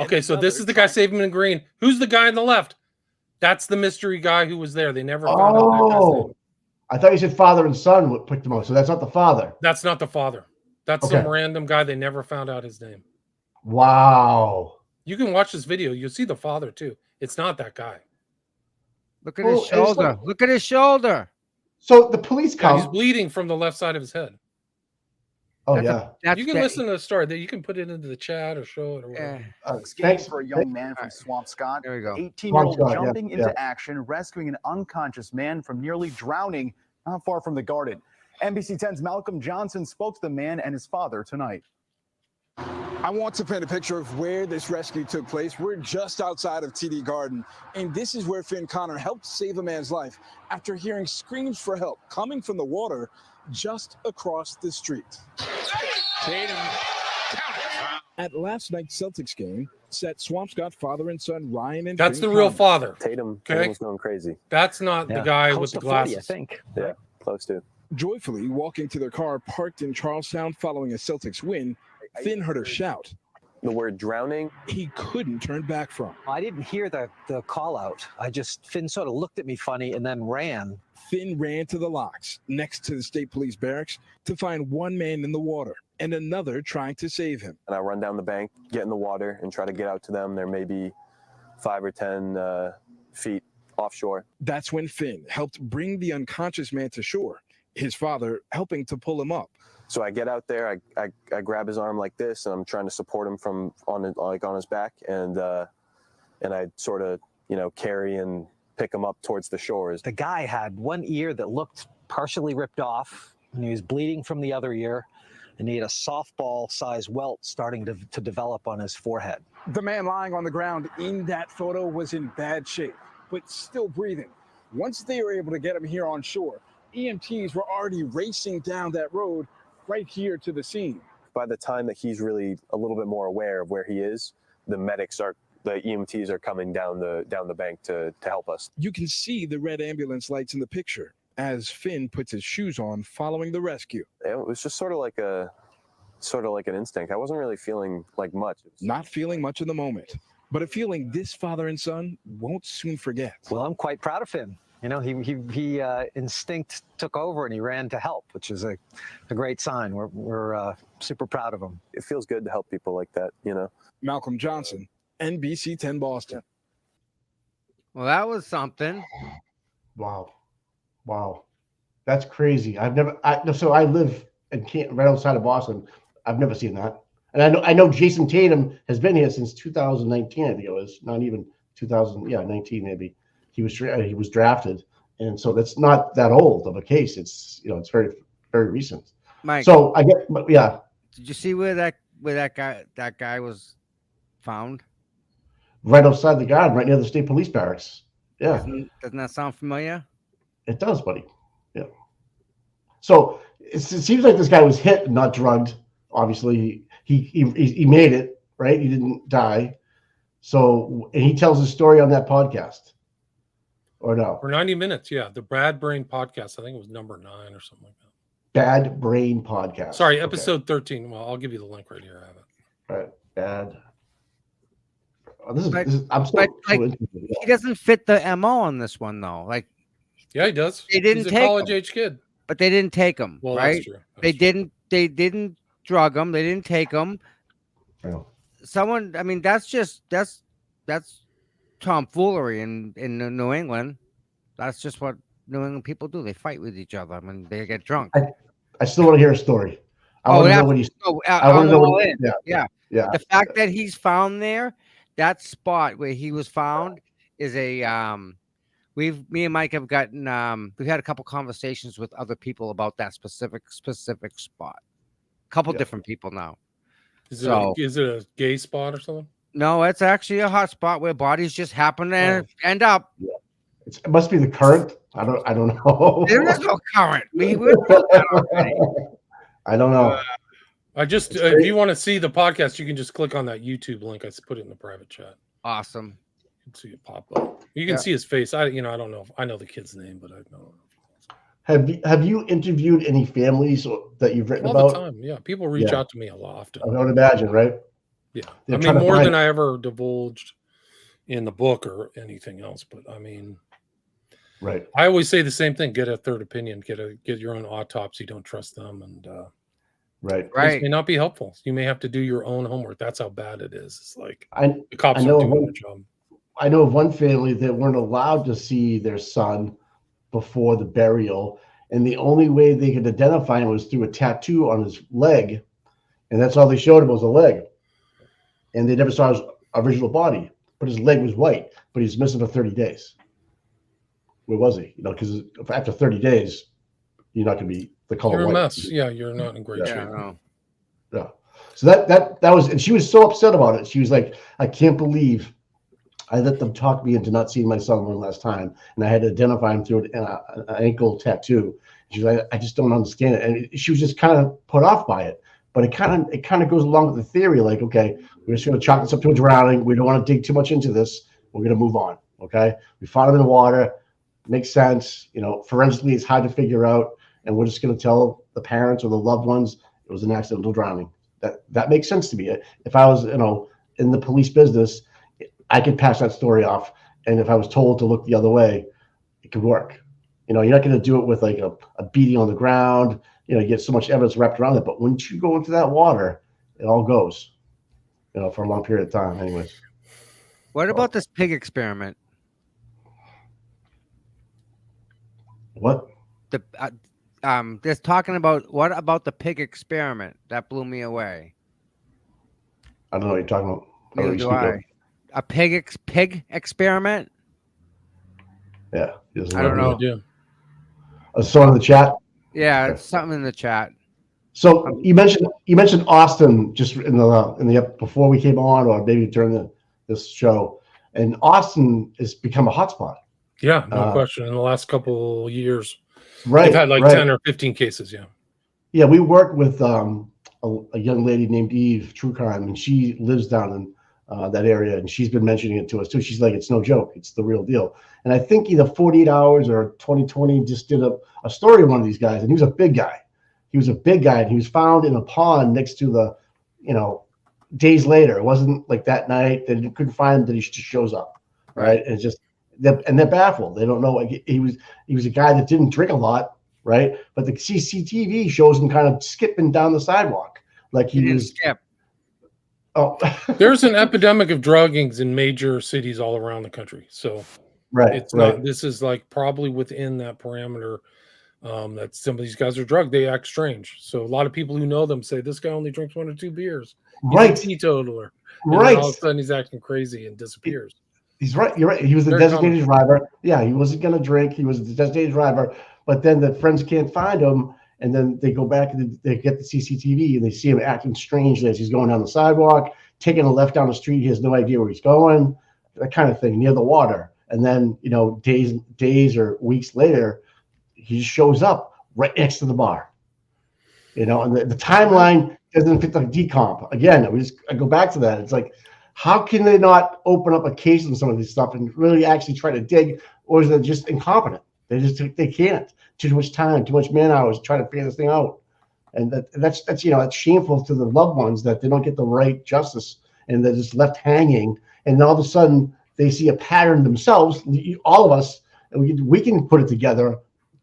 Okay, so this is the guy saving him in green. Who's the guy on the left? That's the mystery guy who was there. They never found out that guy's name. I thought you said father and son picked him up. So that's not the father. That's not the father. That's some random guy. They never found out his name. Wow. You can watch this video. You'll see the father too. It's not that guy. Look at his shoulder. Look at his shoulder. So the police come. He's bleeding from the left side of his head. Oh, you can listen to the story. You can put it into the chat or show it or whatever. Thanks for a young man from Swampscott. There we go. 18-year-old jumping into action, rescuing an unconscious man from nearly drowning not far from the garden. NBC 10's Malcolm Johnson spoke to the man and his father tonight. I want to paint a picture of where this rescue took place. We're just outside of TD Garden, and this is where Finn Connor helped save a man's life after hearing screams for help coming from the water just across the street. At last night's Celtics game, set Swampscott father and son Ryan and that's Finn the real Connor. father. Tatum's going crazy. That's not the guy with the glasses. 40, I think. Yeah, close to. Joyfully walking to their car parked in Charlestown following a Celtics win, Finn heard her shout. The word drowning. He couldn't turn back from. I didn't hear the call out. Finn sort of looked at me funny and then ran. Finn ran to the locks next to the state police barracks to find one man in the water and another trying to save him. And I run down the bank, get in the water, and try to get out to them. They're maybe 5 or 10 feet offshore. That's when Finn helped bring the unconscious man to shore, his father helping to pull him up. So I get out there, I grab his arm like this, and I'm trying to support him from on his back, and I sort of carry and pick him up towards the shores. The guy had one ear that looked partially ripped off, and he was bleeding from the other ear, and he had a softball-sized welt starting to develop on his forehead. The man lying on the ground in that photo was in bad shape, but still breathing. Once they were able to get him here on shore, EMTs were already racing down that road right here to the scene. By the time that he's really a little bit more aware of where he is, the EMTs are coming down the bank to help us. You can see the red ambulance lights in the picture as Finn puts his shoes on following the rescue. It was just sort of like an instinct. I wasn't really feeling like much. Not feeling much in the moment, but a feeling this father and son won't soon forget. Well, I'm quite proud of Finn. You know, he instinct took over and he ran to help, which is a great sign. We're super proud of him. It feels good to help people like that, you know. Malcolm Johnson, NBC 10 Boston. Well, that was something. Wow, that's crazy. So I live right outside of Boston. I've never seen that, and I know Jason Tatum has been here since 2019. I think it was not even 2019 maybe. He was drafted, and so that's not that old of a case. It's it's very very recent. Mike, so I get, but yeah. Did you see where that guy was found? Right outside the garden, right near the state police barracks. Yeah. Doesn't that sound familiar? It does, buddy. Yeah. So it seems like this guy was hit, not drugged. Obviously, he made it, right? He didn't die. So, and he tells his story on that podcast, or no? For 90 minutes, yeah. The Bad Brain podcast. I think it was number 9 or something like that. Bad Brain podcast. Sorry, episode 13. Well, I'll give you the link right here. I have it. All right, bad. I'm so interested. He doesn't fit the MO on this one though. Like, yeah, he does. They didn't He's take a college age kid, but they didn't take him. Well, right? that's true. They didn't drug him. They didn't take him. No. Someone. I mean, that's tomfoolery in New England. That's just what New England people do. They fight with each other. I mean, they get drunk. I still want to hear a story. I want to know what he's. I want to know what. Yeah. The fact that he's found there, that spot where he was found, is a me and Mike have gotten we've had a couple conversations with other people about that specific spot. A couple different people now. Is it a gay spot or something? No, it's actually a hot spot where bodies just happen to end up. Yeah. It must be the current. I don't know. There is no current. We're that already. I don't know. I just if you want to see the podcast, you can just click on that YouTube link. I put it in the private chat. Awesome. You can see it pop up. You can see his face. I don't know if I know the kid's name, but I don't know. Have you interviewed any families that you've written all about? The time? Yeah, people reach out to me a lot often. I would imagine, right? Yeah, I mean more than I ever divulged in the book or anything else. But I mean, right. I always say the same thing: get a third opinion, get your own autopsy. Don't trust them, and right. It may not be helpful. You may have to do your own homework. That's how bad it is. It's like the cops are doing their job. I know of one family that weren't allowed to see their son before the burial, and the only way they could identify him was through a tattoo on his leg, and that's all they showed him was a leg, and they never saw his original body, but his leg was white, but he's missing for 30 days. Where was he? Because after 30 days, you're not going to be the color You're white. a mess. Yeah, you're not in great shape. Yeah. So that was, and she was so upset about it. She was like, I can't believe I let them talk me into not seeing my son one last time, and I had to identify him through an ankle tattoo. She's like, I just don't understand it, and she was just kind of put off by it. But it kind of goes along with the theory, like, okay, we're just going to chalk this up to a drowning. We don't want to dig too much into this. We're going to move on. Okay, we found him in the water. Makes sense. Forensically, it's hard to figure out, and we're just going to tell the parents or the loved ones it was an accidental drowning. That makes sense to me. If I was, in the police business, I could pass that story off, and if I was told to look the other way, it could work. You're not going to do it with like a beating on the ground. You get so much evidence wrapped around it, but once you go into that water, it all goes. For a long period of time, anyways. What about this pig experiment? What? They're talking about what about the pig experiment? That blew me away. I don't know what you're talking about. Neither do I. A pig experiment? Yeah. I don't know. So in the chat. Yeah, it's something in the chat. So you mentioned Austin just in the before we came on, or maybe during this show, and Austin has become a hotspot. Yeah, no question. In the last couple years, Right. They've had like right. 10 or 15 cases. Yeah. Yeah, we worked with a young lady named Eve True Crime, and she lives down in that area, and she's been mentioning it to us too. She's like, it's no joke, it's the real deal. And I think either 48 Hours or 2020 just did a story of one of these guys, and he was a big guy. He was a big guy, and he was found in a pond next to the, days later. It wasn't like that night that you couldn't find him, that he just shows up, right? And it's just, they're baffled. They don't know. Like, he was a guy that didn't drink a lot, right? But the CCTV shows him kind of skipping down the sidewalk, like he was. Skip. Oh, There's an epidemic of druggings in major cities all around the country. So it's not. This is like probably within that parameter. That some of these guys are drugged. They act strange. So a lot of people who know them say this guy only drinks 1 or 2 beers. He's a teetotaler. And then all of a sudden he's acting crazy and disappears. He's right. You're right. He was the designated driver. Yeah, he wasn't going to drink. He was the designated driver. But then the friends can't find him, and then they go back and they get the CCTV, and they see him acting strangely as he's going down the sidewalk, taking a left down the street. He has no idea where he's going, that kind of thing, near the water. And then, days or weeks later, he just shows up right next to the bar. And the timeline doesn't fit the decomp. Again, I go back to that. It's like, how can they not open up a case on some of this stuff and really actually try to dig, or is it just incompetent? They can't. Too much time, too much man hours trying to figure this thing out. And that's it's shameful to the loved ones that they don't get the right justice, and they're just left hanging. And all of a sudden they see a pattern themselves. All of us, and we can put it together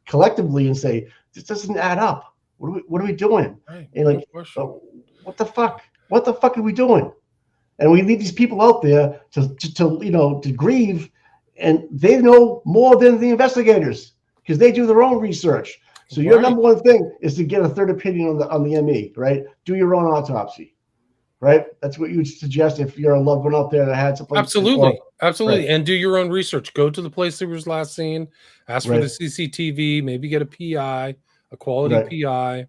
collectively and say, this doesn't add up. What are we doing? Right. And like, what the fuck? What the fuck are we doing? And we leave these people out there to grieve, and they know more than the investigators because they do their own research. So your number one thing is to get a third opinion on the ME, right? Do your own autopsy, right? That's what you would suggest if you're a loved one out there that had something. Absolutely. And do your own research. Go to the place that was last seen. Ask for the CCTV. Maybe get a PI, a quality PI,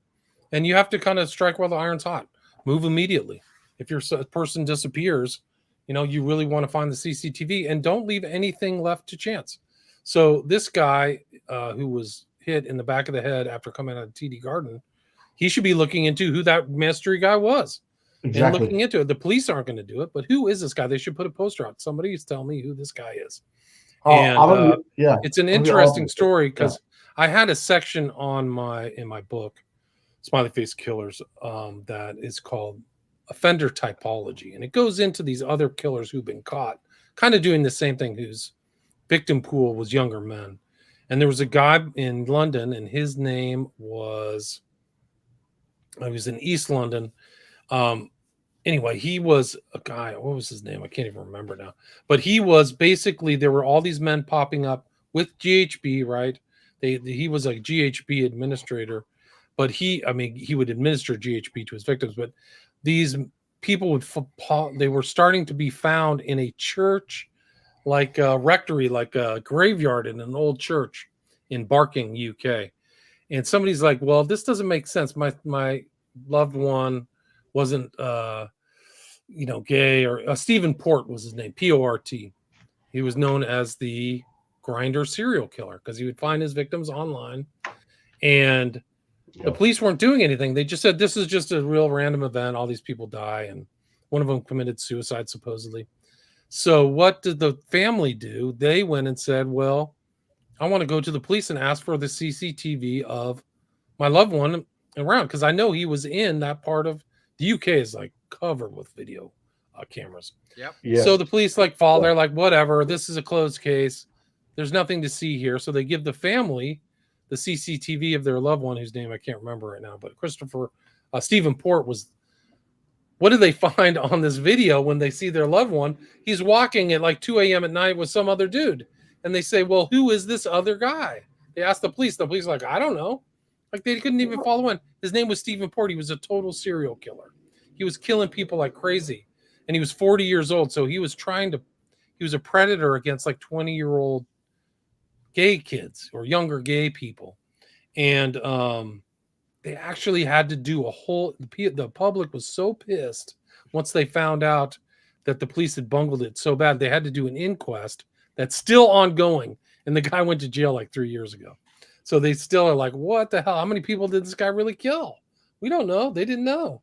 and you have to kind of strike while the iron's hot. Move immediately. If your person disappears, you really want to find the CCTV, and don't leave anything left to chance. So this guy who was hit in the back of the head after coming out of TD Garden, he should be looking into who that mystery guy was. Exactly. And looking into it. The police aren't going to do it, but who is this guy? They should put a poster out. Somebody's tell me who this guy is. It's an interesting story because I had a section in my book, Smiley Face Killers, that is called Offender Typology, and it goes into these other killers who've been caught, kind of doing the same thing, whose victim pool was younger men. And there was a guy in London, and his name was in East London. Anyway, he was a guy. What was his name? I can't even remember now. But he was basically, there were all these men popping up with GHB, right? He was a GHB administrator, but he would administer GHB to his victims. But these people they were starting to be found in a church, like a rectory, like a graveyard in an old church in Barking, UK. And somebody's like, well, this doesn't make sense. My loved one wasn't gay, or Stephen Port was his name, Port. He was known as the Grinder serial killer because he would find his victims online, and the police weren't doing anything. They just said this is just a real random event, all these people die, and one of them committed suicide supposedly. So what did the family do? They went and said, well, I want to go to the police and ask for the CCTV of my loved one around, because I know he was in that part of the UK is like covered with video cameras. Yep. Yeah. So the police they're like, whatever, this is a closed case. There's nothing to see here. So they give the family the CCTV of their loved one, whose name I can't remember right now, but Stephen Port was. What do they find on this video when they see their loved one? He's walking at like 2 a.m. at night with some other dude. And they say, well, who is this other guy? They ask the police. The police are like, I don't know. Like, they couldn't even follow in. His name was Stephen Port. He was a total serial killer. He was killing people like crazy. And he was 40 years old. So he was he was a predator against like 20-year-old gay kids or younger gay people. And they actually had to do the public was so pissed once they found out that the police had bungled it so bad. They had to do an inquest that's still ongoing. And the guy went to jail like 3 years ago. So they still are like, what the hell? How many people did this guy really kill? We don't know. They didn't know.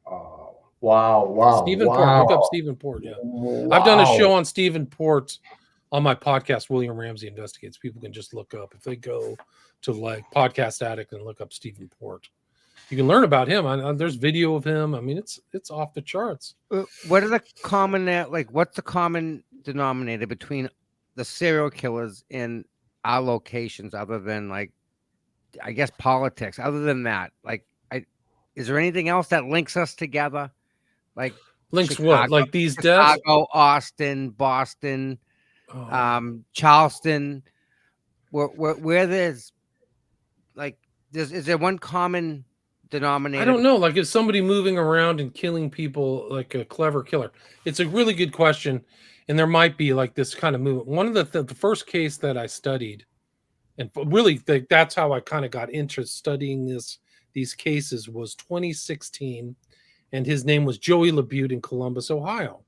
Oh, wow. Stephen Port. Look up Stephen Port. Yeah. Wow. I've done a show on Stephen Port on my podcast, William Ramsey Investigates. People can just look up. If they go to like Podcast Addict and look up Stephen Port, you can learn about him. There's video of him. I mean, it's off the charts. What are the common, what's the common denominator between the serial killers in our locations other than like, I guess, politics? Other than that, like, is there anything else that links us together? Like links Chicago, what? Like these deaths? Chicago, Austin, Boston, Charleston, where there's like, is there one common denominator? I don't know. Like, is somebody moving around and killing people like a clever killer? It's a really good question, and there might be like this kind of movement. One of the first case that I studied, and really that's how I kind of got into studying these cases, was 2016, and his name was Joey LaBute in Columbus, Ohio.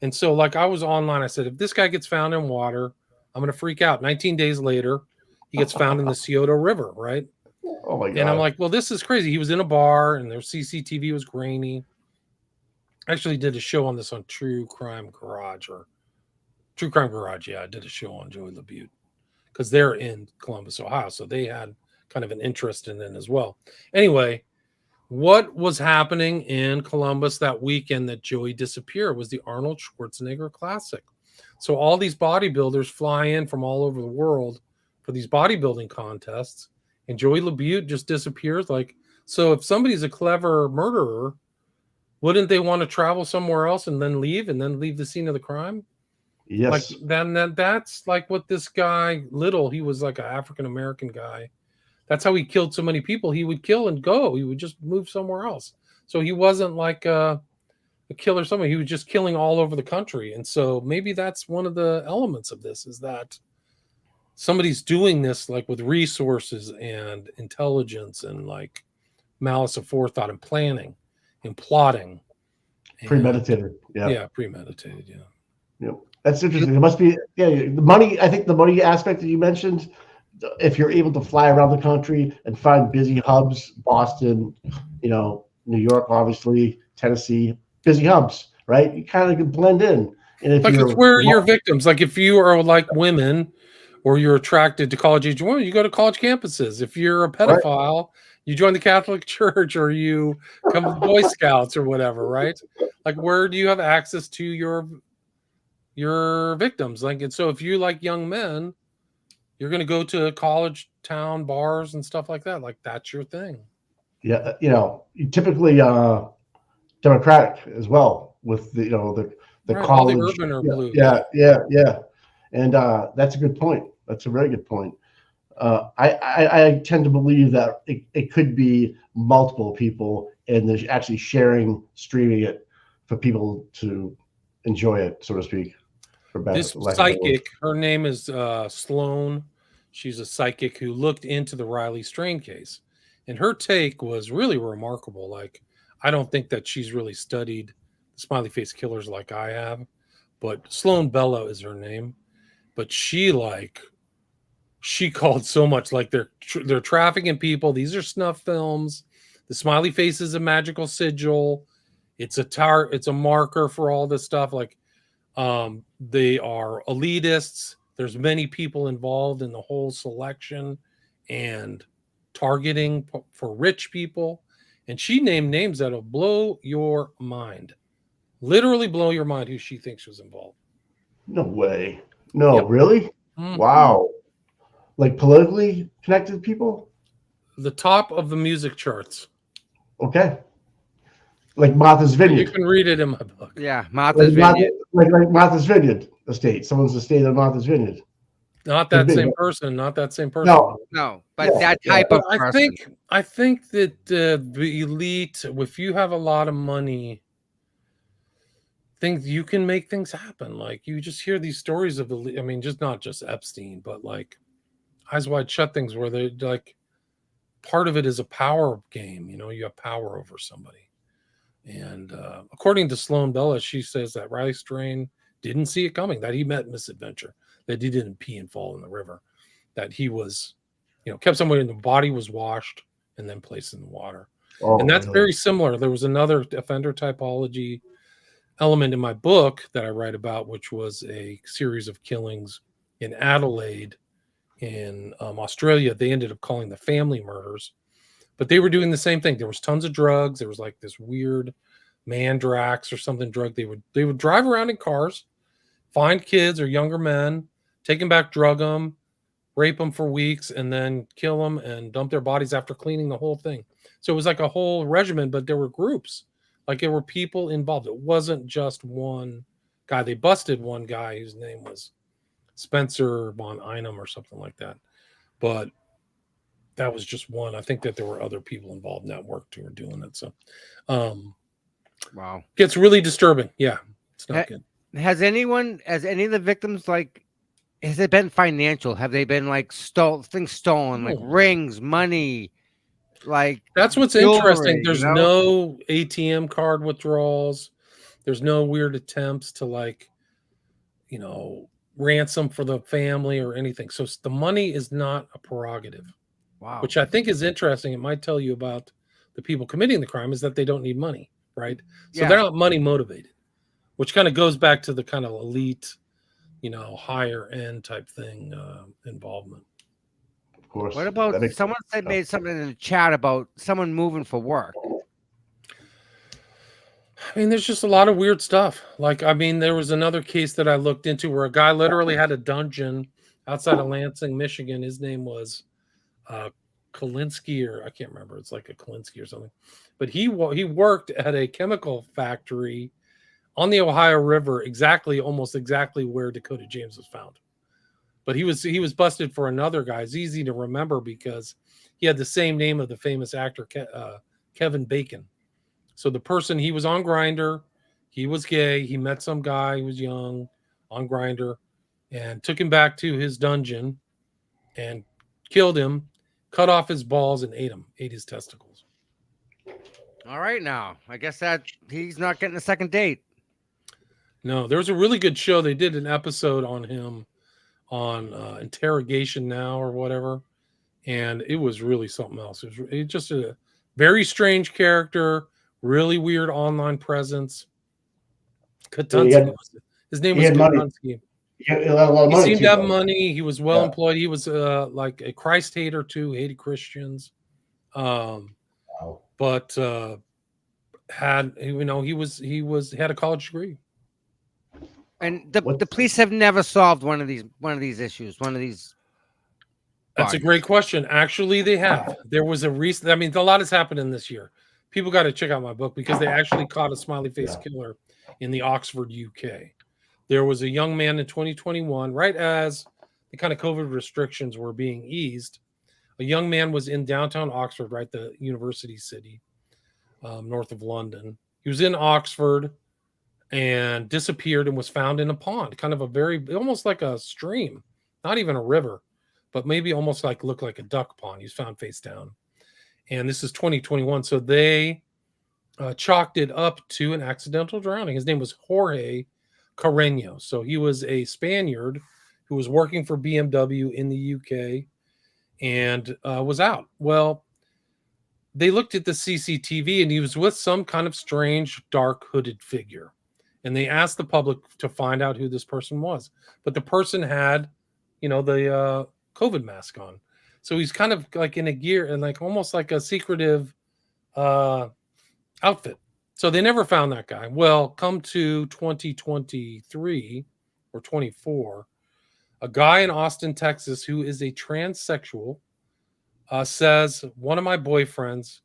And so, like, I was online. I said, if this guy gets found in water, I'm going to freak out. 19 days later, he gets found in the Scioto River, right? Oh my God. And I'm like, well, this is crazy. He was in a bar, and their CCTV was grainy. I actually did a show on this on True Crime Garage. Yeah, I did a show on Joey LaBute because they're in Columbus, Ohio. So they had kind of an interest in it as well. Anyway, what was happening in Columbus that weekend that Joey disappeared was the Arnold Schwarzenegger Classic. So all these bodybuilders fly in from all over the world for these bodybuilding contests, and Joey LaBute just disappears. Like, so if somebody's a clever murderer, wouldn't they want to travel somewhere else and then leave the scene of the crime? Yes. Like that's like what this guy Little, he was like an African-American guy. That's how he killed so many people. He would kill and go. He would just move somewhere else. So he wasn't like a killer somewhere. He was just killing all over the country. And so maybe that's one of the elements of this, is that somebody's doing this like with resources and intelligence and like malice of forethought and planning and plotting. Premeditated. Yeah, premeditated. Yeah. Yep. That's interesting. It must be, the money. I think the money aspect that you mentioned, if you're able to fly around the country and find busy hubs, Boston, New York, obviously, Tennessee, busy hubs, right? You kind of can blend in. And if like, it's where your victims, like if you are like women or you're attracted to college age women, you go to college campuses. If you're a pedophile, you join the Catholic Church or you come to the Boy Scouts or whatever, right? Like, where do you have access to your victims? Like, and so if you like young men, you're going to go to college town bars and stuff like that. Like, that's your thing. Yeah, typically Democratic as well with the right, college. all the urban are blue. Yeah. And that's a good point. That's a very good point. I tend to believe that it could be multiple people, and they're actually streaming it for people to enjoy it, so to speak. This psychic, her name is Sloan. She's a psychic who looked into the Riley Strain case, and her take was really remarkable. Like, I don't think that she's really studied the smiley face killers like I have, but Sloan Bella is her name. But she called so much, like they're trafficking people. These are snuff films. The smiley face is a magical sigil. It's a marker for all this stuff. Like, they are elitists. There's many people involved in the whole selection and targeting for rich people. And she named names that'll blow your mind. Literally blow your mind who she thinks was involved. No way. No, Yep. Really? Mm-hmm. Wow. Like politically connected people? The top of the music charts. Okay. Like Martha's Vineyard. You can read it in my book. Yeah, Martha's Vineyard. Like Martha's Vineyard estate. Someone's estate on Martha's Vineyard. Not that same person. Not that same person. No, but that type of person. I think that the elite, if you have a lot of money, you can make things happen. Like, you just hear these stories of elite. I mean, not just Epstein, but like Eyes Wide Shut things where they like part of it is a power game. You have power over somebody. And according to Sloan Bella, she says that Riley Strain didn't see it coming, that he met misadventure, that he didn't pee and fall in the river, that he was kept somebody, and the body was washed and then placed in the water. Oh, And that's really? very similar. There was another offender typology element in my book that I write about, which was a series of killings in Adelaide in Australia. They ended up calling the family murders, but they were doing the same thing. There was tons of drugs. There was like this weird mandrax or something drug. They would drive around in cars, find kids or younger men, take them back, drug them, rape them for weeks, and then kill them and dump their bodies after cleaning the whole thing. So it was like a whole regimen, but there were groups. Like there were people involved. It wasn't just one guy. They busted one guy whose name was Spencer von Einem or something like that. But that was just one. I think that there were other people involved in that work who were doing it. So wow. Gets really disturbing. Yeah. It's not good. Has any of the victims, like, has it been financial? Have they been like things stolen, like rings, money? Like, that's what's jewelry, interesting. There's you know? no ATM card withdrawals. There's no weird attempts to, like, ransom for the family or anything. So the money is not a prerogative. Wow. Which I think is interesting. It might tell you about the people committing the crime, is that they don't need money, right? So they're not money motivated, which kind of goes back to the kind of elite, higher end type thing involvement. Of course. What about someone made something in the chat about someone moving for work? I mean, there's just a lot of weird stuff. Like, I mean, there was another case that I looked into where a guy literally had a dungeon outside of Lansing, Michigan. His name was Kalinsky, or I can't remember. It's like a Kalinsky or something. But he worked at a chemical factory on the Ohio River, almost exactly where Dakota James was found. But he was busted for another guy. It's easy to remember because he had the same name of the famous actor Kevin Bacon. So the person, he was on Grindr, he was gay, he met some guy who was young on Grindr and took him back to his dungeon and killed him, cut off his balls, and ate his testicles. All right, now I guess that he's not getting a second date. No, there was a really good show. They did an episode on him on Interrogation Now or whatever, and it was really something else. It was just a very strange character, really weird online presence. Katunsky. His name was Katunsky. He seemed to have money. He was well employed. He was like a Christ hater too, hated Christians. But had he had a college degree. And the police have never solved one of these issues. That's a great question. Actually, they have. There was a recent. I mean, a lot has happened in this year. People got to check out my book because they actually caught a smiley face killer in the Oxford, UK. There was a young man in 2021, right as the kind of COVID restrictions were being eased. A young man was in downtown Oxford, right, the university city, north of London. He was in Oxford and disappeared and was found in a pond, kind of almost like a stream, not even a river, but maybe almost looked like a duck pond. He was found face down. And this is 2021. So they chalked it up to an accidental drowning. His name was Jorge Carreño. So he was a Spaniard who was working for BMW in the UK and was out. Well, they looked at the CCTV and he was with some kind of strange, dark, hooded figure. And they asked the public to find out who this person was. But the person had, the COVID mask on. So he's kind of like in a gear and like almost like a secretive outfit. So they never found that guy. Well, come to 2023 or 24, a guy in Austin, Texas, who is a transsexual, says, one of my boyfriends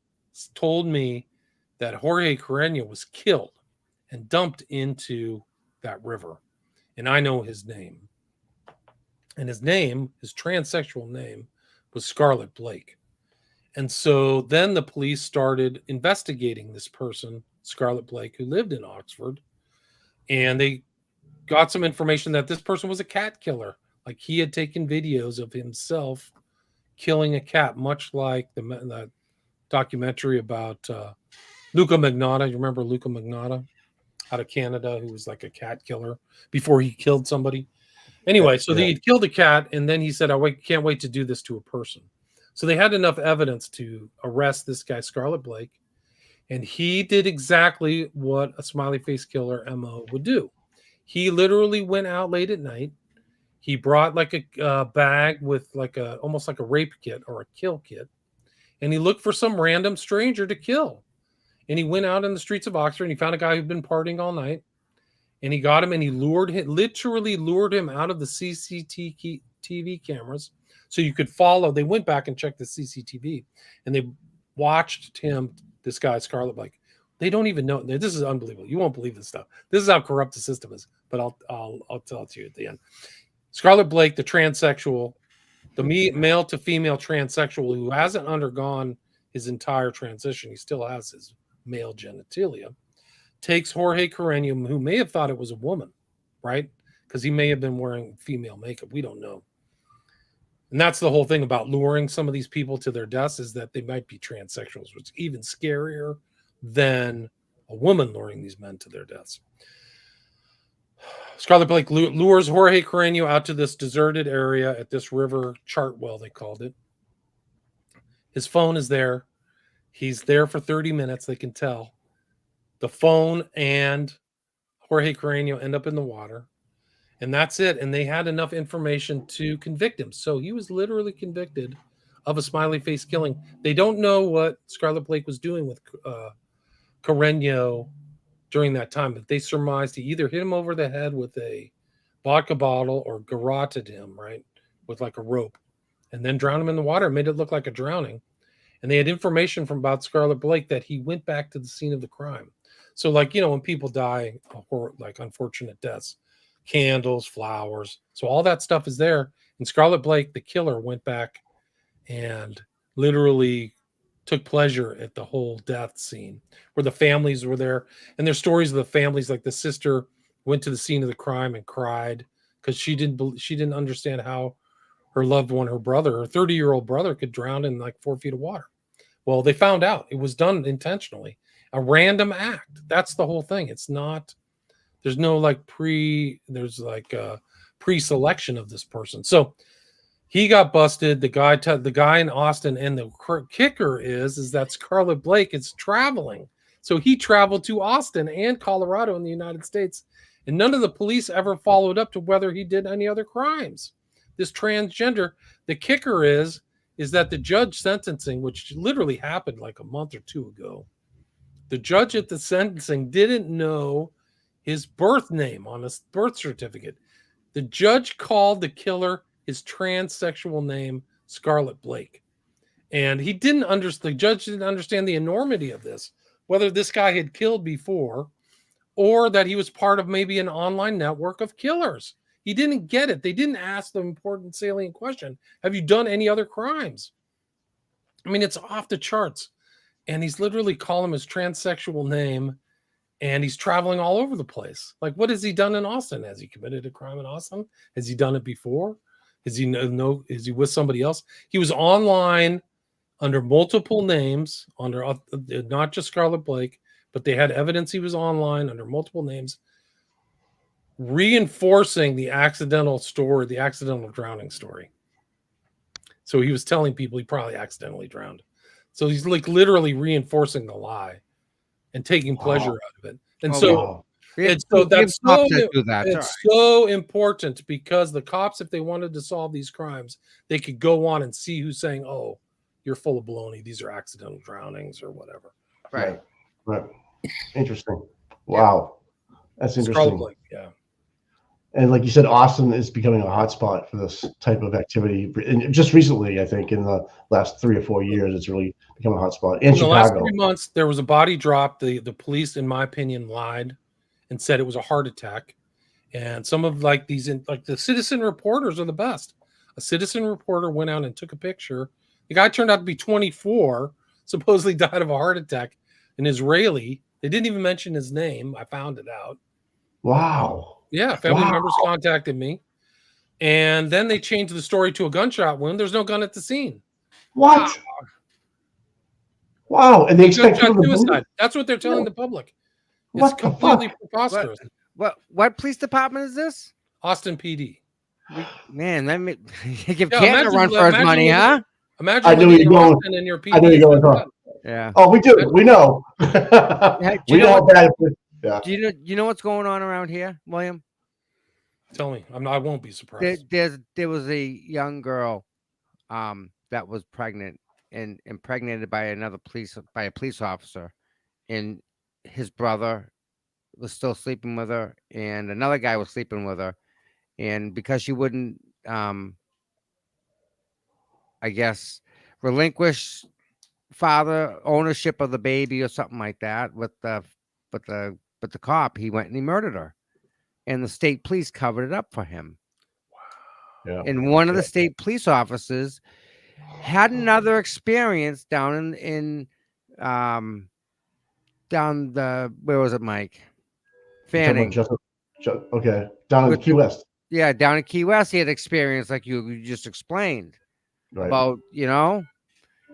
told me that Jorge Carreño was killed and dumped into that river. And I know his name. And his transsexual name, was Scarlett Blake. And so then the police started investigating this person, Scarlett Blake, who lived in Oxford. And they got some information that this person was a cat killer. Like he had taken videos of himself killing a cat, much like the documentary about Luca Magnotta. You remember Luca Magnotta out of Canada, who was like a cat killer before he killed somebody? Anyway, so he killed a cat, and then he said, I can't wait to do this to a person. So they had enough evidence to arrest this guy, Scarlett Blake. And he did exactly what a smiley face killer MO would do. He literally went out late at night. He brought like a bag with like almost like a rape kit or a kill kit. And he looked for some random stranger to kill. And he went out in the streets of Oxford and he found a guy who'd been partying all night. And he got him and he literally lured him out of the CCTV cameras so you could follow. They went back and checked the CCTV and they watched him, this guy, Scarlett Blake. They don't even know. This is unbelievable. You won't believe this stuff. This is how corrupt the system is, but I'll tell it to you at the end. Scarlett Blake, the transsexual, the male to female transsexual who hasn't undergone his entire transition, he still has his male genitalia, takes Jorge Carreño, who may have thought it was a woman, right? Because he may have been wearing female makeup. We don't know. And that's the whole thing about luring some of these people to their deaths, is that they might be transsexuals, which is even scarier than a woman luring these men to their deaths. Scarlett Blake lures Jorge Carreño out to this deserted area at this river Chartwell, they called it. His phone is there. He's there for 30 minutes, they can tell. The phone and Jorge Carreño end up in the water. And that's it. And they had enough information to convict him. So he was literally convicted of a smiley face killing. They don't know what Scarlett Blake was doing with Carreño during that time, but they surmised he either hit him over the head with a vodka bottle or garroted him, right, with like a rope, and then drowned him in the water and made it look like a drowning. And they had information from about Scarlett Blake that he went back to the scene of the crime. So, like, you know, when people die, like unfortunate deaths, candles, flowers, so all that stuff is there. And Scarlett Blake, the killer, went back and literally took pleasure at the whole death scene where the families were there. And there's stories of the families, like the sister went to the scene of the crime and cried because she didn't understand how her loved one, her brother, her 30-year-old brother, could drown in like 4 feet of water. Well, they found out it was done intentionally, a random act. That's the whole thing. It's not, there's no like there's like a pre-selection of this person. So he got busted. The guy in Austin, and the kicker is that Scarlett Blake is traveling. So he traveled to Austin and Colorado in the United States, and none of the police ever followed up to whether he did any other crimes. This transgender, the kicker is that the judge sentencing, which literally happened like a month or two ago, the judge at the sentencing didn't know his birth name on his birth certificate. The judge called the killer his transsexual name, Scarlett Blake. And the judge didn't understand the enormity of this, whether this guy had killed before or that he was part of maybe an online network of killers. He didn't get it. They didn't ask the important salient question, have you done any other crimes? I mean, it's off the charts. And he's literally calling him his transsexual name, and he's traveling all over the place. Like, what has he done in Austin? Has he committed a crime in Austin? Has he done it before? Is he with somebody else? He was online under multiple names, under not just Scarlett Blake, but they had evidence he was online under multiple names, reinforcing the accidental drowning story. So he was telling people he probably accidentally drowned. So he's like literally reinforcing the lie and taking pleasure out of it. And it's so important, because the cops, if they wanted to solve these crimes, they could go on and see who's saying, oh, you're full of baloney, these are accidental drownings or whatever. Right. Interesting. Wow. That's interesting. Yeah. And like you said, Austin is becoming a hotspot for this type of activity. And just recently, I think in the last 3 or 4 years, it's really become a hotspot. In Chicago, the last 3 months, there was a body drop. The police, in my opinion, lied and said it was a heart attack. And some of like the citizen reporters are the best. A citizen reporter went out and took a picture. The guy turned out to be 24, supposedly died of a heart attack, an Israeli. They didn't even mention his name. I found it out. Wow. Yeah, family members contacted me. And then they changed the story to a gunshot wound. There's no gun at the scene. What? Wow. And they expect suicide. That's what they're telling the public. It's completely preposterous. What police department is this? Austin PD. Man, you give Canton a run for his money, huh? Imagine I knew living you in going. Austin and your PD. I knew you going wrong. Yeah. Oh, we do. We know. Do We you know know how bad it is. Yeah. Do you know what's going on around here, William? Tell me, I won't be surprised. There was a young girl, that was pregnant and impregnated by a police officer, and his brother was still sleeping with her, and another guy was sleeping with her, and because she wouldn't, I guess, relinquish father ownership of the baby or something like that but the cop, he went and he murdered her, and the state police covered it up for him. Yeah. And one of the state police officers had another experience down in down the, where was it, Mike? Fanning. Okay. Down in Key West. Yeah, down in Key West, he had experience like you just explained about,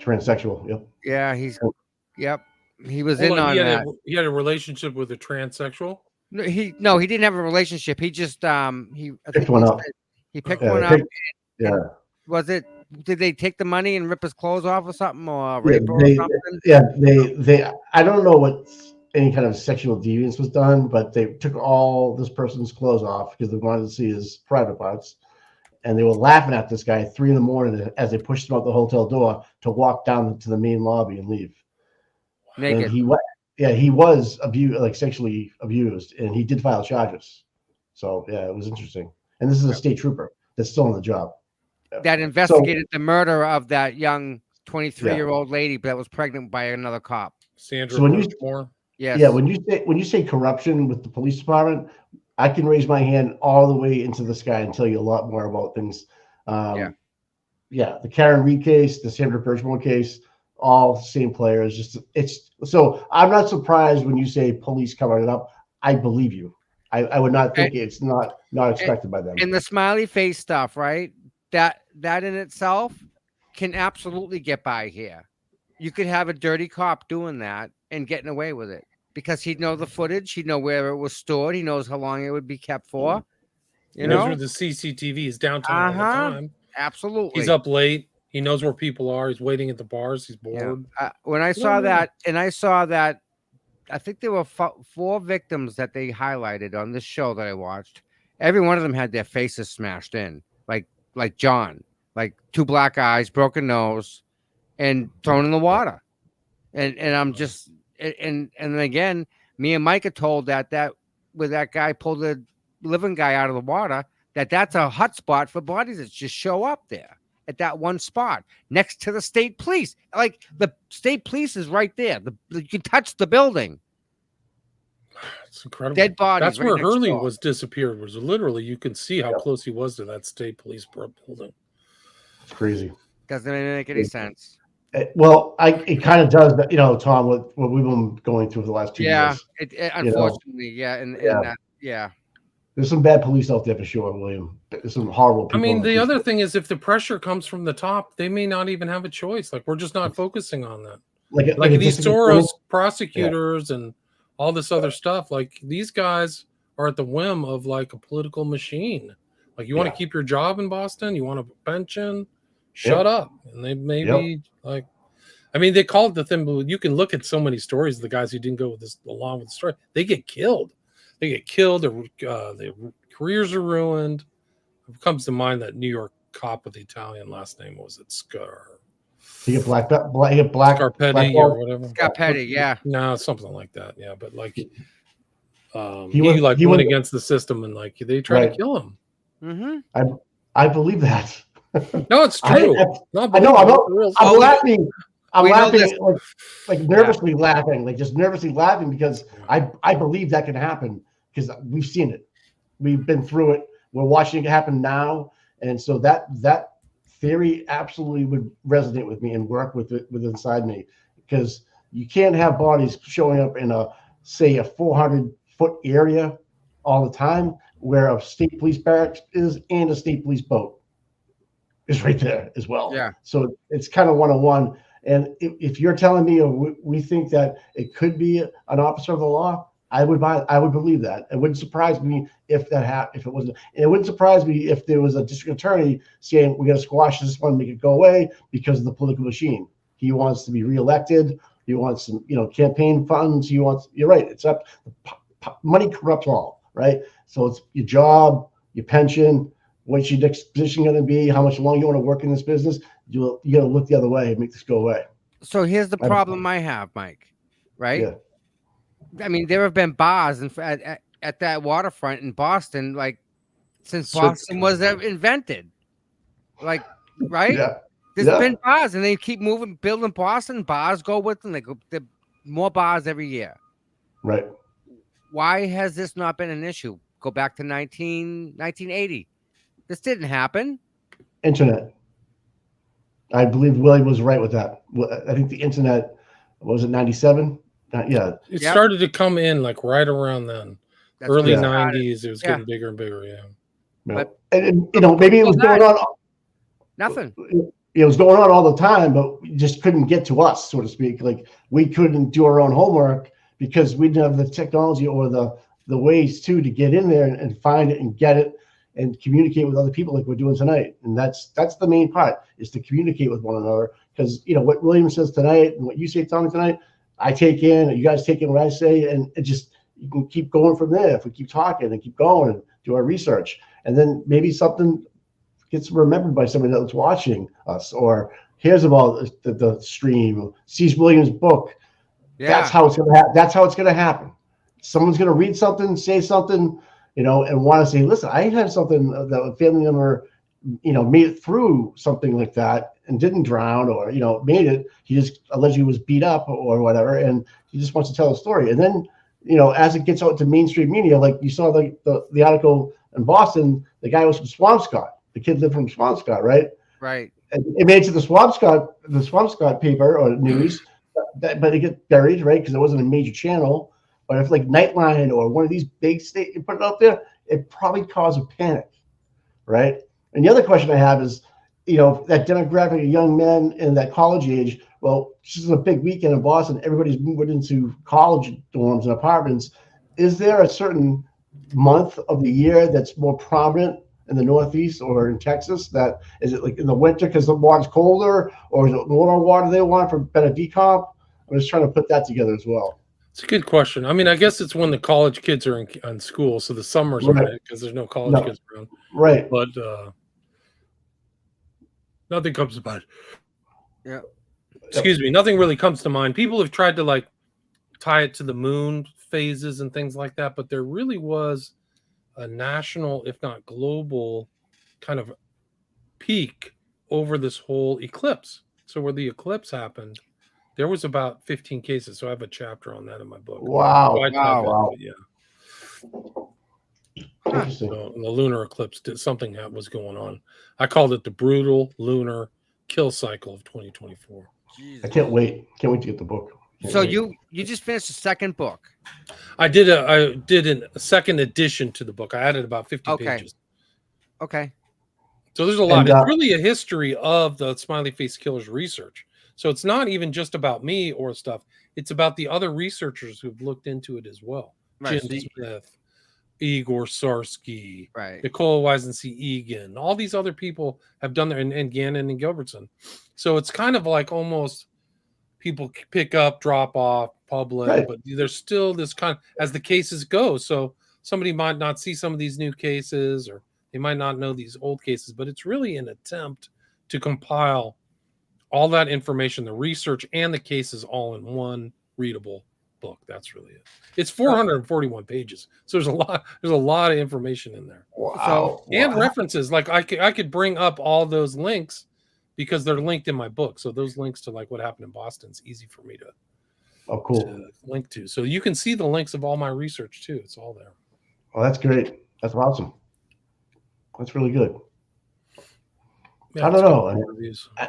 transsexual. Yep. Yeah, he was Hold in on, on that. he had a relationship with a transsexual. No, he didn't have a relationship. He just he picked one up. He picked one up. Yeah. Was it? Did they take the money and rip his clothes off or something, or Yeah, rape her or something? they. I don't know what any kind of sexual deviance was done, but they took all this person's clothes off because they wanted to see his private parts, and they were laughing at this guy at 3 a.m. as they pushed him out the hotel door to walk down to the main lobby and leave. Naked. And he was abused, like sexually abused, and he did file charges. So yeah, it was interesting. And this is a state trooper that's still on the job. That investigated the murder of that young 23-year-old lady that was pregnant by another cop. Sandra Birchmore. Yes. Yeah, when you say corruption with the police department, I can raise my hand all the way into the sky and tell you a lot more about things. The Karen Reed case, the Sandra Birchmore case, all same players. So I'm not surprised when you say police covered it up. I believe you. I would not think it's not expected by them. And the smiley face stuff, right? That in itself can absolutely get by here. You could have a dirty cop doing that and getting away with it because he'd know the footage, he'd know where it was stored, he knows how long it would be kept for. You know, where the CCTV is downtown all the time. Absolutely. He's up late. He knows where people are. He's waiting at the bars. He's bored. When I saw that, I think there were 4 victims that they highlighted on this show that I watched. Every one of them had their faces smashed in, like John, like 2 black eyes, broken nose, and thrown in the water. And I'm just, and then again, me and Mike are told that where that guy pulled the living guy out of the water, that's a hot spot for bodies that just show up there at that one spot next to the state police. Like the state police is right there. You can touch the building. It's incredible. Dead bodies. That's where Hurley was disappeared. Was literally you can see how close he was to that state police building. It's crazy. Doesn't make any sense. Well, it kind of does, Tom, what we've been going through for the last 2 years. Unfortunately, There's some bad police out there for sure, William. There's some horrible people. I mean, the other thing is if the pressure comes from the top, they may not even have a choice. Like we're just not focusing on that. Like these Soros prosecutors and all this other stuff. Like these guys are at the whim of like a political machine. Like you want to keep your job in Boston, you want a pension, shut up. And they may be like, I mean, they call it the thing, but you can look at so many stories of the guys who didn't go with this along with the story. They get killed. Their careers are ruined. It comes to mind that New York cop with the Italian last name. Was it He get black Scarpetti or whatever. Scarpetti, yeah. No, something like that. Yeah, but like he went went against the system and like they tried to kill him. Mm-hmm. I believe that. No, it's true. I'm laughing. I'm laughing, like nervously laughing, like just nervously laughing because I believe that can happen because we've seen it. We've been through it. We're watching it happen now. And so that theory absolutely would resonate with me and work with inside me because you can't have bodies showing up in a 400-foot area all the time where a state police barracks is and a state police boat is right there as well. Yeah. So it's kind of one-on-one. And if you're telling me we think that it could be an officer of the law, I would believe that. It wouldn't surprise me if that happened. If it wasn't, and it wouldn't surprise me if there was a district attorney saying we're going to squash this one, make it go away because of the political machine. He wants to be reelected. He wants some, campaign funds. You're right. It's up. Money corrupts all, right? So it's your job, your pension, what's your next position going to be, how much longer you want to work in this business. You got to look the other way and make this go away. So here's the problem I have, Mike. Right? Yeah. I mean, there have been bars at that waterfront in Boston, like since Boston was invented. Like, right? Yeah. There's been bars, and they keep building Boston. Bars go with them. There more bars every year. Right. Why has this not been an issue? Go back to 1980. This didn't happen. Internet. I believe Willie was right with that. I think the internet, was it 97? Yeah. It started to come in like right around then. Early 90s. It was getting bigger and bigger. Yeah. But, and maybe it was going on. Nothing. It was going on all the time, but we just couldn't get to us, so to speak. Like we couldn't do our own homework because we didn't have the technology or the ways to get in there and find it and get it and communicate with other people like we're doing tonight. And that's the main part, is to communicate with one another. Because what William says tonight and what you say, Tommy, tonight, I take in, and you guys take in what I say, and it just, you can keep going from there if we keep talking and keep going and do our research. And then maybe something gets remembered by somebody that's watching us or hears about the stream, sees William's book. Yeah. That's how it's gonna happen. That's how it's gonna happen. Someone's gonna read something, say something, and want to say, listen, I had something that a family member, made it through something like that and didn't drown or, made it. He just allegedly was beat up or whatever, and he just wants to tell a story. And then, as it gets out to mainstream media, like you saw the article in Boston, the guy was from Swampscott. The kid lived from Swampscott, right? Right. And it made it to the Swampscott paper or news, but it gets buried, right? Because it wasn't a major channel. But if like Nightline or one of these big states put it out there, it probably caused a panic, right? And the other question I have is, that demographic of young men in that college age. Well, this is a big weekend in Boston. Everybody's moving into college dorms and apartments. Is there a certain month of the year that's more prominent in the Northeast or in Texas? That is it like in the winter because the water's colder, or is it warmer water they want for better decomp? I'm just trying to put that together as well. It's a good question. I mean, I guess it's when the college kids are in school, so the summers are right because there's no college kids around. Right. But nothing comes to mind. Yeah. Excuse me. Nothing really comes to mind. People have tried to tie it to the moon phases and things like that, but there really was a national, if not global, kind of peak over this whole eclipse. So where the eclipse happened, there was about 15 cases. So I have a chapter on that in my book. Wow. Wow. Yeah. Interesting. So the lunar eclipse did something that was going on. I called it the brutal lunar kill cycle of 2024. I can't wait. Can't wait to get the book. So you just finished the second book. I did a second edition to the book. I added about 50 pages. Okay. So there's a lot. It's really a history of the Smiley Face Killers research. So it's not even just about me or stuff. It's about the other researchers who've looked into it as well. Right. Jim Smith, Igor Sarsky, right, Nicole Wisensee Egan. All these other people have done their, and Gannon and Gilbertson. So it's kind of like almost people pick up, drop off, public, right, but there's still this kind of, as the cases go. So somebody might not see some of these new cases, or they might not know these old cases, but it's really an attempt to compile all that information, the research and the cases all in one readable book. That's really it. It's 441 pages. So there's a lot of information in there. Wow. And references. Like I could bring up all those links because they're linked in my book. So those links to like what happened in Boston is easy for me to link to. So you can see the links of all my research too. It's all there. Oh, that's great. That's awesome. That's really good. Yeah, I don't know.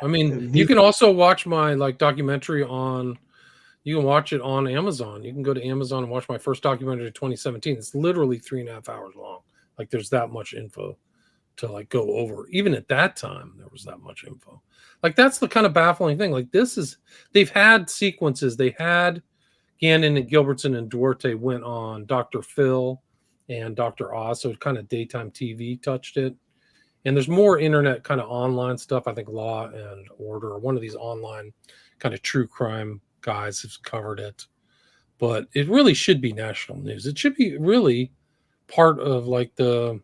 I mean, you can also watch my documentary on. You can watch it on Amazon. You can go to Amazon and watch my first documentary of 2017. It's literally 3.5 hours long. Like there's that much info to go over. Even at that time, there was that much info. Like that's the kind of baffling thing. Like they've had sequences. They had Gannon and Gilbertson and Duarte went on Dr. Phil and Dr. Oz, so kind of daytime TV touched it. And there's more internet kind of online stuff. I think Law and Order, one of these online kind of true crime guys has covered it. But it really should be national news. It should be really part of like the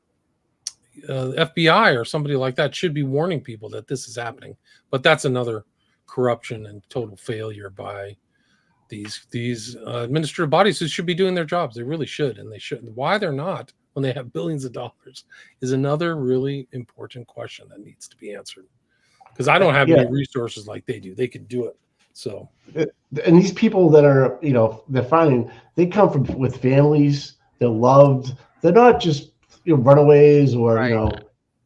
FBI or somebody like that should be warning people that this is happening. But that's another corruption and total failure by these administrative bodies who should be doing their jobs. They really should, and they shouldn't. Why they're not when they have billions of dollars is another really important question that needs to be answered. Because I don't have any resources like they do. They could do it. So, and these people that are, they're finding, they come from with families. They're loved. They're not just runaways or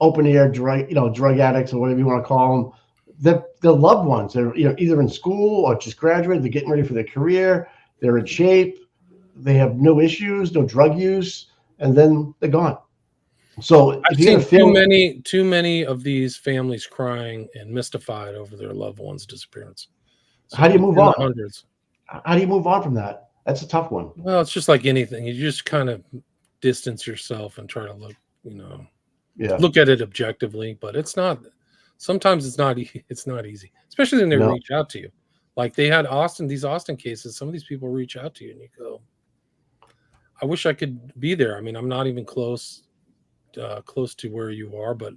open air drug addicts or whatever you want to call them. They're loved ones. They're either in school or just graduated. They're getting ready for their career. They're in shape. They have no issues, no drug use, and then they're gone. So I've seen too many of these families crying and mystified over their loved one's disappearance. So how do you move on? Hundreds. How do you move on from that? That's a tough one. Well, it's just like anything. You just kind of distance yourself and try to look, look at it objectively. But it's not. Sometimes it's not. It's not easy, especially when they reach out to you. Like they had these Austin cases. Some of these people reach out to you, and you go, "I wish I could be there." I mean, I'm not even close to where you are, but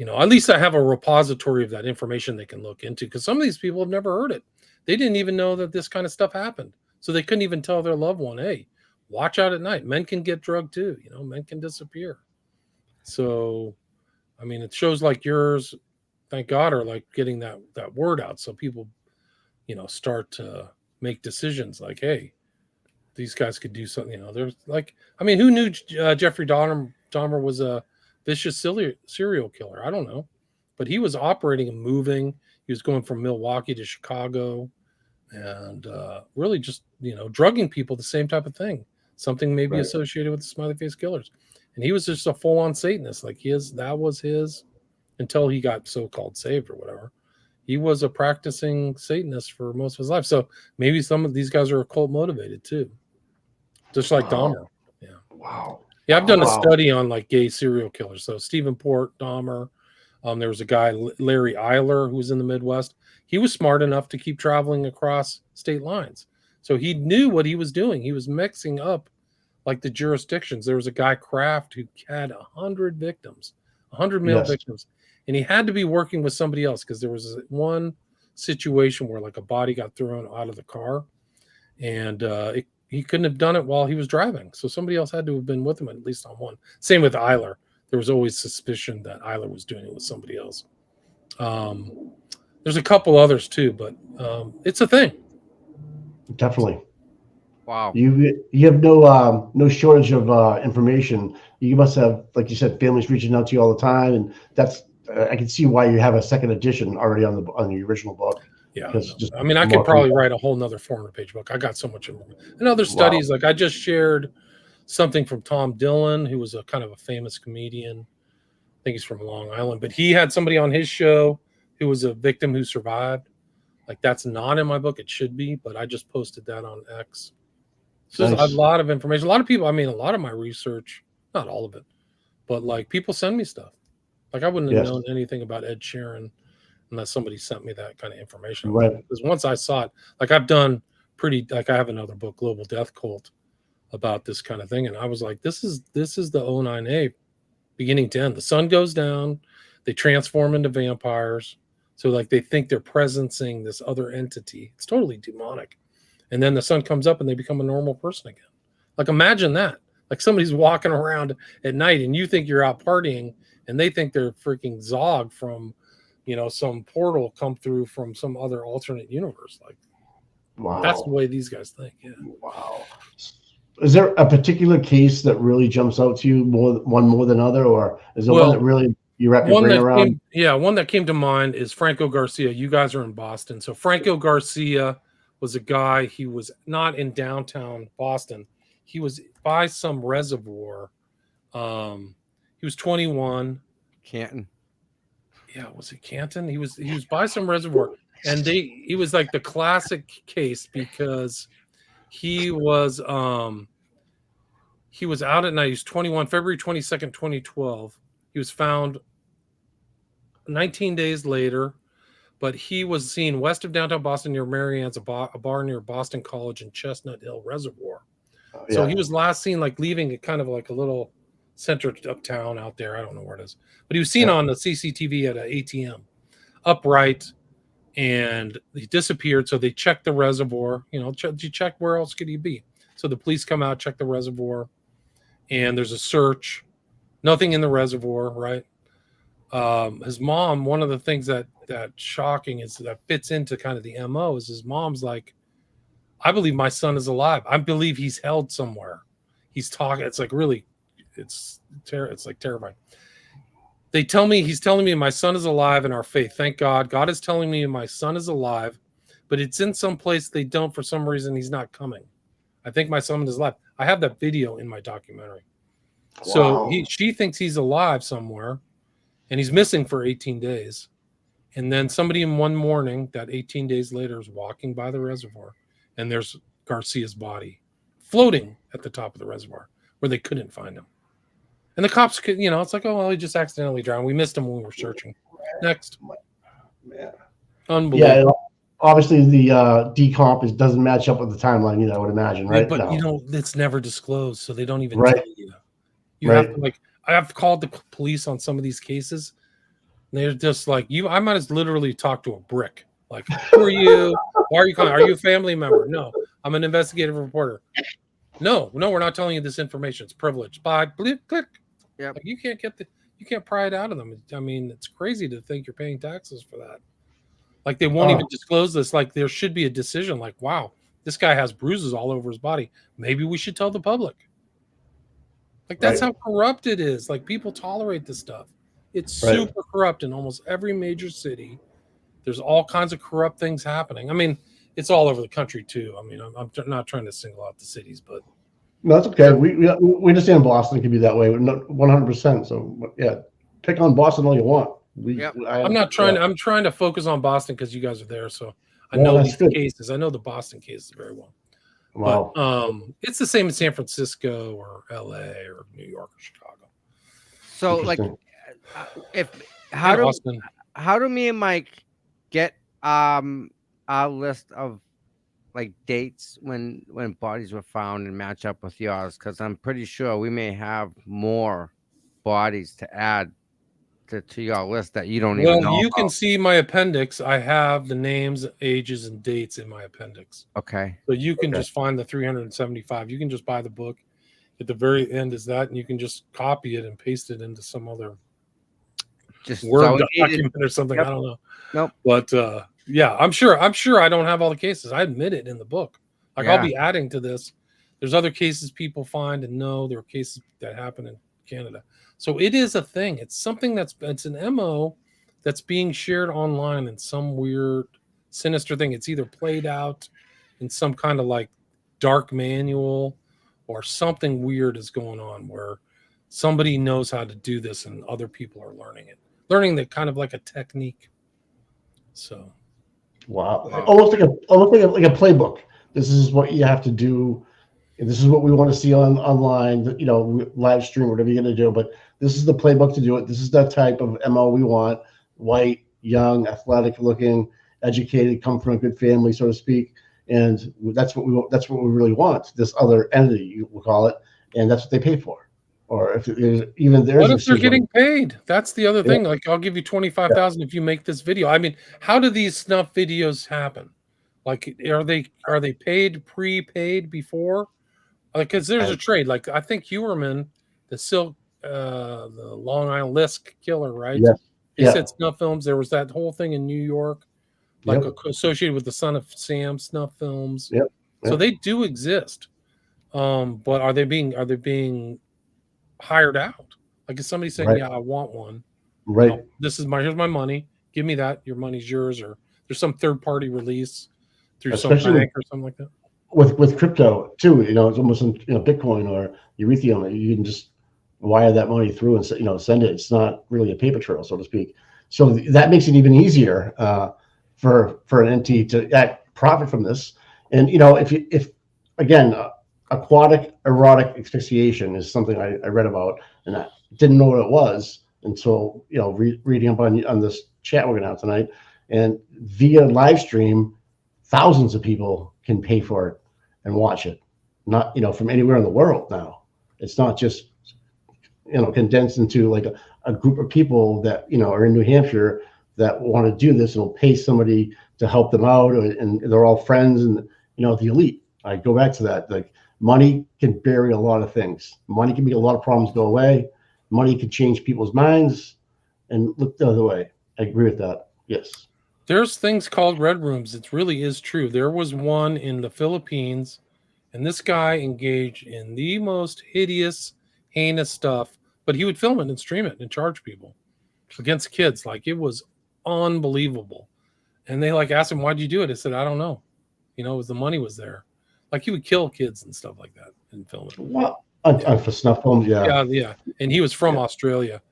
at least I have a repository of that information they can look into, because some of these people have never heard it. They didn't even know that this kind of stuff happened, so they couldn't even tell their loved one, "Hey, watch out at night. Men can get drugged too. Men can disappear." So, I mean, it shows like yours, thank God, are like getting that word out, so people, start to make decisions like, "Hey, these guys could do something." There's like, I mean, who knew Jeffrey Dahmer was a vicious serial killer? I don't know, but he was operating and moving. He was going from Milwaukee to Chicago, and really just drugging people, the same type of thing. Something maybe associated with the smiley face killers, and he was just a full-on Satanist. Like that was his until he got so-called saved or whatever. He was a practicing Satanist for most of his life. So maybe some of these guys are occult motivated too, just like Dahmer. Yeah. Wow. Yeah, I've done a study on like gay serial killers. So Stephen Port, Dahmer. There was a guy, Larry Eiler, who was in the Midwest. He was smart enough to keep traveling across state lines. So he knew what he was doing. He was mixing up like the jurisdictions. There was a guy, Kraft, who had 100 victims, 100 male victims. And he had to be working with somebody else, because there was one situation where like a body got thrown out of the car, and he couldn't have done it while he was driving. So somebody else had to have been with him, at least on one. Same with Eiler. There was always suspicion that Eiler was doing it with somebody else. There's a couple others too, but it's a thing. Definitely. Wow. You have no shortage of information. You must have, like you said, families reaching out to you all the time, and that's I can see why you have a second edition already on the original book. Yeah, I mean, I could probably write a whole nother 400-page book. I got so much information. And other studies, like I just shared something from Tom Dillon, who was a kind of a famous comedian. I think he's from Long Island, but he had somebody on his show who was a victim who survived. Like that's not in my book. It should be, but I just posted that on X. So there's a lot of information. A lot of people, I mean, a lot of my research, not all of it, but like people send me stuff. Like I wouldn't have known anything about Ed Sheeran unless somebody sent me that kind of information. Right. Because once I saw it, like I've done I have another book, Global Death Cult, about this kind of thing. And I was like, this is the 09A beginning to end. The sun goes down, they transform into vampires. So like they think they're presencing this other entity. It's totally demonic. And then the sun comes up and they become a normal person again. Like imagine that. Like somebody's walking around at night and you think you're out partying and they think they're freaking Zog from, some portal come through from some other alternate universe. Like, wow. That's the way these guys think. Yeah. Wow. Is there a particular case that really jumps out to you more than other, or is there one that really you wrap your brain around? One that came to mind is Franco Garcia. You guys are in Boston. So Franco Garcia was a guy, he was not in downtown Boston. He was by some reservoir. He was 21. Canton. Yeah, was it Canton? He was by some reservoir, and he was like the classic case because He was out at night. He's 21, February 22nd, 2012. He was found 19 days later, but he was seen west of downtown Boston near Marianne's, a bar near Boston College and Chestnut Hill Reservoir. Yeah. So he was last seen like leaving kind of like a little center uptown out there. I don't know where it is, but he was seen on the CCTV at an ATM upright, and he disappeared. So they checked the reservoir. You know, you check where else could he be? So the police come out, check the reservoir, and there's a search. Nothing in the reservoir, right? His mom, one of the things that shocking is that fits into kind of the MO is his mom's like, I believe my son is alive. I believe he's held somewhere. He's talking. It's like really, it's like terrifying. He's telling me my son is alive in our faith. Thank God. God is telling me my son is alive, but it's in some place they don't, for some reason, he's not coming. I think my son is alive. I have that video in my documentary. Wow. So she thinks he's alive somewhere, and he's missing for 18 days. And then somebody in one morning that 18 days later is walking by the reservoir, and there's Garcia's body floating at the top of the reservoir where they couldn't find him. And the cops could, it's like, oh, well, he just accidentally drowned. We missed him when we were searching. Next. Yeah. Unbelievable. Yeah, obviously the decomp doesn't match up with the timeline, I would imagine, right? But it's never disclosed, so they don't even Right. tell you. You have to I have called the police on some of these cases. And they're just like, I might as literally talk to a brick. Like, who are you? Why are you calling? Are you a family member? No, I'm an investigative reporter. No, we're not telling you this information. It's privileged. Bye. Click. Yeah. Like, you can't pry it out of them. I mean, it's crazy to think you're paying taxes for that. Like, they won't even disclose this. Like, there should be a decision. Like, wow, this guy has bruises all over his body. Maybe we should tell the public. Like, that's how corrupt it is. Like, people tolerate this stuff. It's super corrupt in almost every major city. There's all kinds of corrupt things happening. I mean, it's all over the country too. I mean, I'm not trying to single out the cities, but no, that's okay. We understand Boston can be that way, 100%. So yeah, pick on Boston all you want. I'm not trying. I'm trying to focus on Boston because you guys are there, so I know these cases. I know the Boston cases very well. Wow. But it's the same in San Francisco or LA or New York or Chicago. So like, how do me and Mike get a list of like dates when bodies were found and match up with yours? Because I'm pretty sure we may have more bodies to add to your list that you don't even know. Well, you can see my appendix. I have the names, ages, and dates in my appendix. Okay. So you can just find the 375. You can just buy the book. At the very end is that, and you can just copy it and paste it into some other Word document or something. I don't know. Nope. But yeah, I'm sure I don't have all the cases. I admit it in the book. Like, I'll be adding to this. There's other cases people find and know. There are cases that happen in Canada. So it is a thing. It's something it's an MO that's being shared online in some weird, sinister thing. It's either played out in some kind of like dark manual, or something weird is going on where somebody knows how to do this and other people are learning the kind of like a technique. So, wow. Almost like a playbook. This is what you have to do. And this is what we want to see online, live stream, whatever you're going to do. But this is the playbook to do it. This is the type of MO we want: white, young, athletic looking, educated, come from a good family, so to speak. And that's what we want. That's what we really want. This other entity, you will call it, and that's what they pay for. Or if there's what if they're getting paid? That's the other thing. Like, I'll give you $25,000 if you make this video. I mean, how do these snuff videos happen? Like, are they prepaid before? Because there's a trade. Like, I think Huerman, the Long Island Lisk killer, right? Yes. He said Snuff Films. There was that whole thing in New York, like associated with the Son of Sam Snuff Films. Yep. So they do exist. But are they being hired out? Like, is somebody saying, "Yeah, I want one. Right. Here's my money. Give me that. Your money's yours." Or there's some third party release through some bank or something like that. With crypto too, it's almost Bitcoin or Ethereum. You can just wire that money through and send it. It's not really a paper trail, so to speak. So that makes it even easier for an entity to profit from this. And if again, aquatic erotic asphyxiation is something I read about, and I didn't know what it was until reading up on this chat we're gonna have tonight, and via live stream, thousands of people can pay for it and watch it, not from anywhere in the world now. It's not just condensed into like a group of people that are in New Hampshire that want to do this and will pay somebody to help them out, and they're all friends and the elite. I go back to that, like money can bury a lot of things. Money can make a lot of problems go away. Money can change people's minds and look the other way. I agree with that. Yes. There's things called red rooms. It really is true. There was one in the Philippines, and this guy engaged in the most hideous, heinous stuff, but he would film it and stream it and charge people against kids. Like, it was unbelievable. And they asked him, why'd you do it? He said, I don't know. It was the money was there. Like, he would kill kids and stuff like that and film it. Well, for snuff films, yeah. Yeah. And he was from Australia.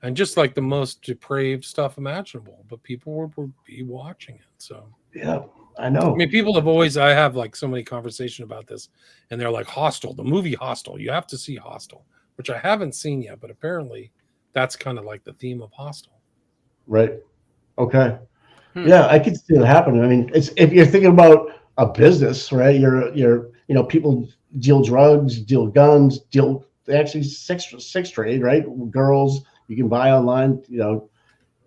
And just like the most depraved stuff imaginable, but people would be watching it. So yeah, I know. I mean, people have always, I have so many conversations about this, and they're like, Hostel, the movie Hostel. You have to see Hostel, which I haven't seen yet, but apparently that's kind of like the theme of Hostel. Right. Okay. Yeah, I could see it happening. I mean, it's if you're thinking about a business, right? You're people deal drugs, deal guns, deal actually sex trade, right? Girls you can buy online.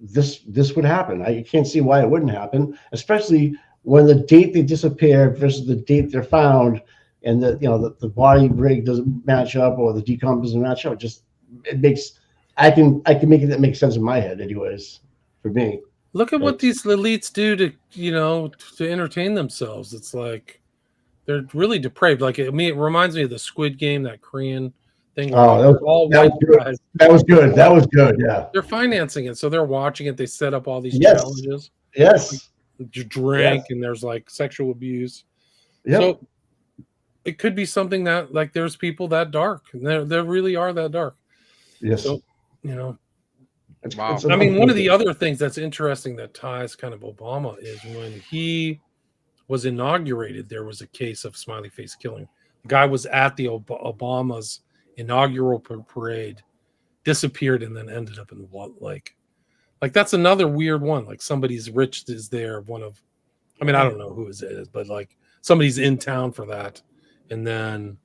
This would happen. I can't see why it wouldn't happen, especially when the date they disappear versus the date they're found, and the body rig doesn't match up or the decomp doesn't match up. It makes I can make it that makes sense in my head, anyways. For me, look at what these elites do to entertain themselves. It's like they're really depraved. Like, it reminds me of the Squid Game, that Korean thing. Oh, that was good. That was good. Yeah, they're financing it, so they're watching it. They set up all these challenges. Yes, you drink, and there's sexual abuse. Yep. So it could be something that there's people that dark. There really are that dark. Yes. So wow. I mean, one of the other things that's interesting that ties kind of Obama is when he was inaugurated, there was a case of smiley face killing. The guy was at the Obama's inaugural parade, disappeared, and then ended up in the lake. Like, that's another weird one. Like, somebody's rich is there. I don't know who it is, but somebody's in town for that. And then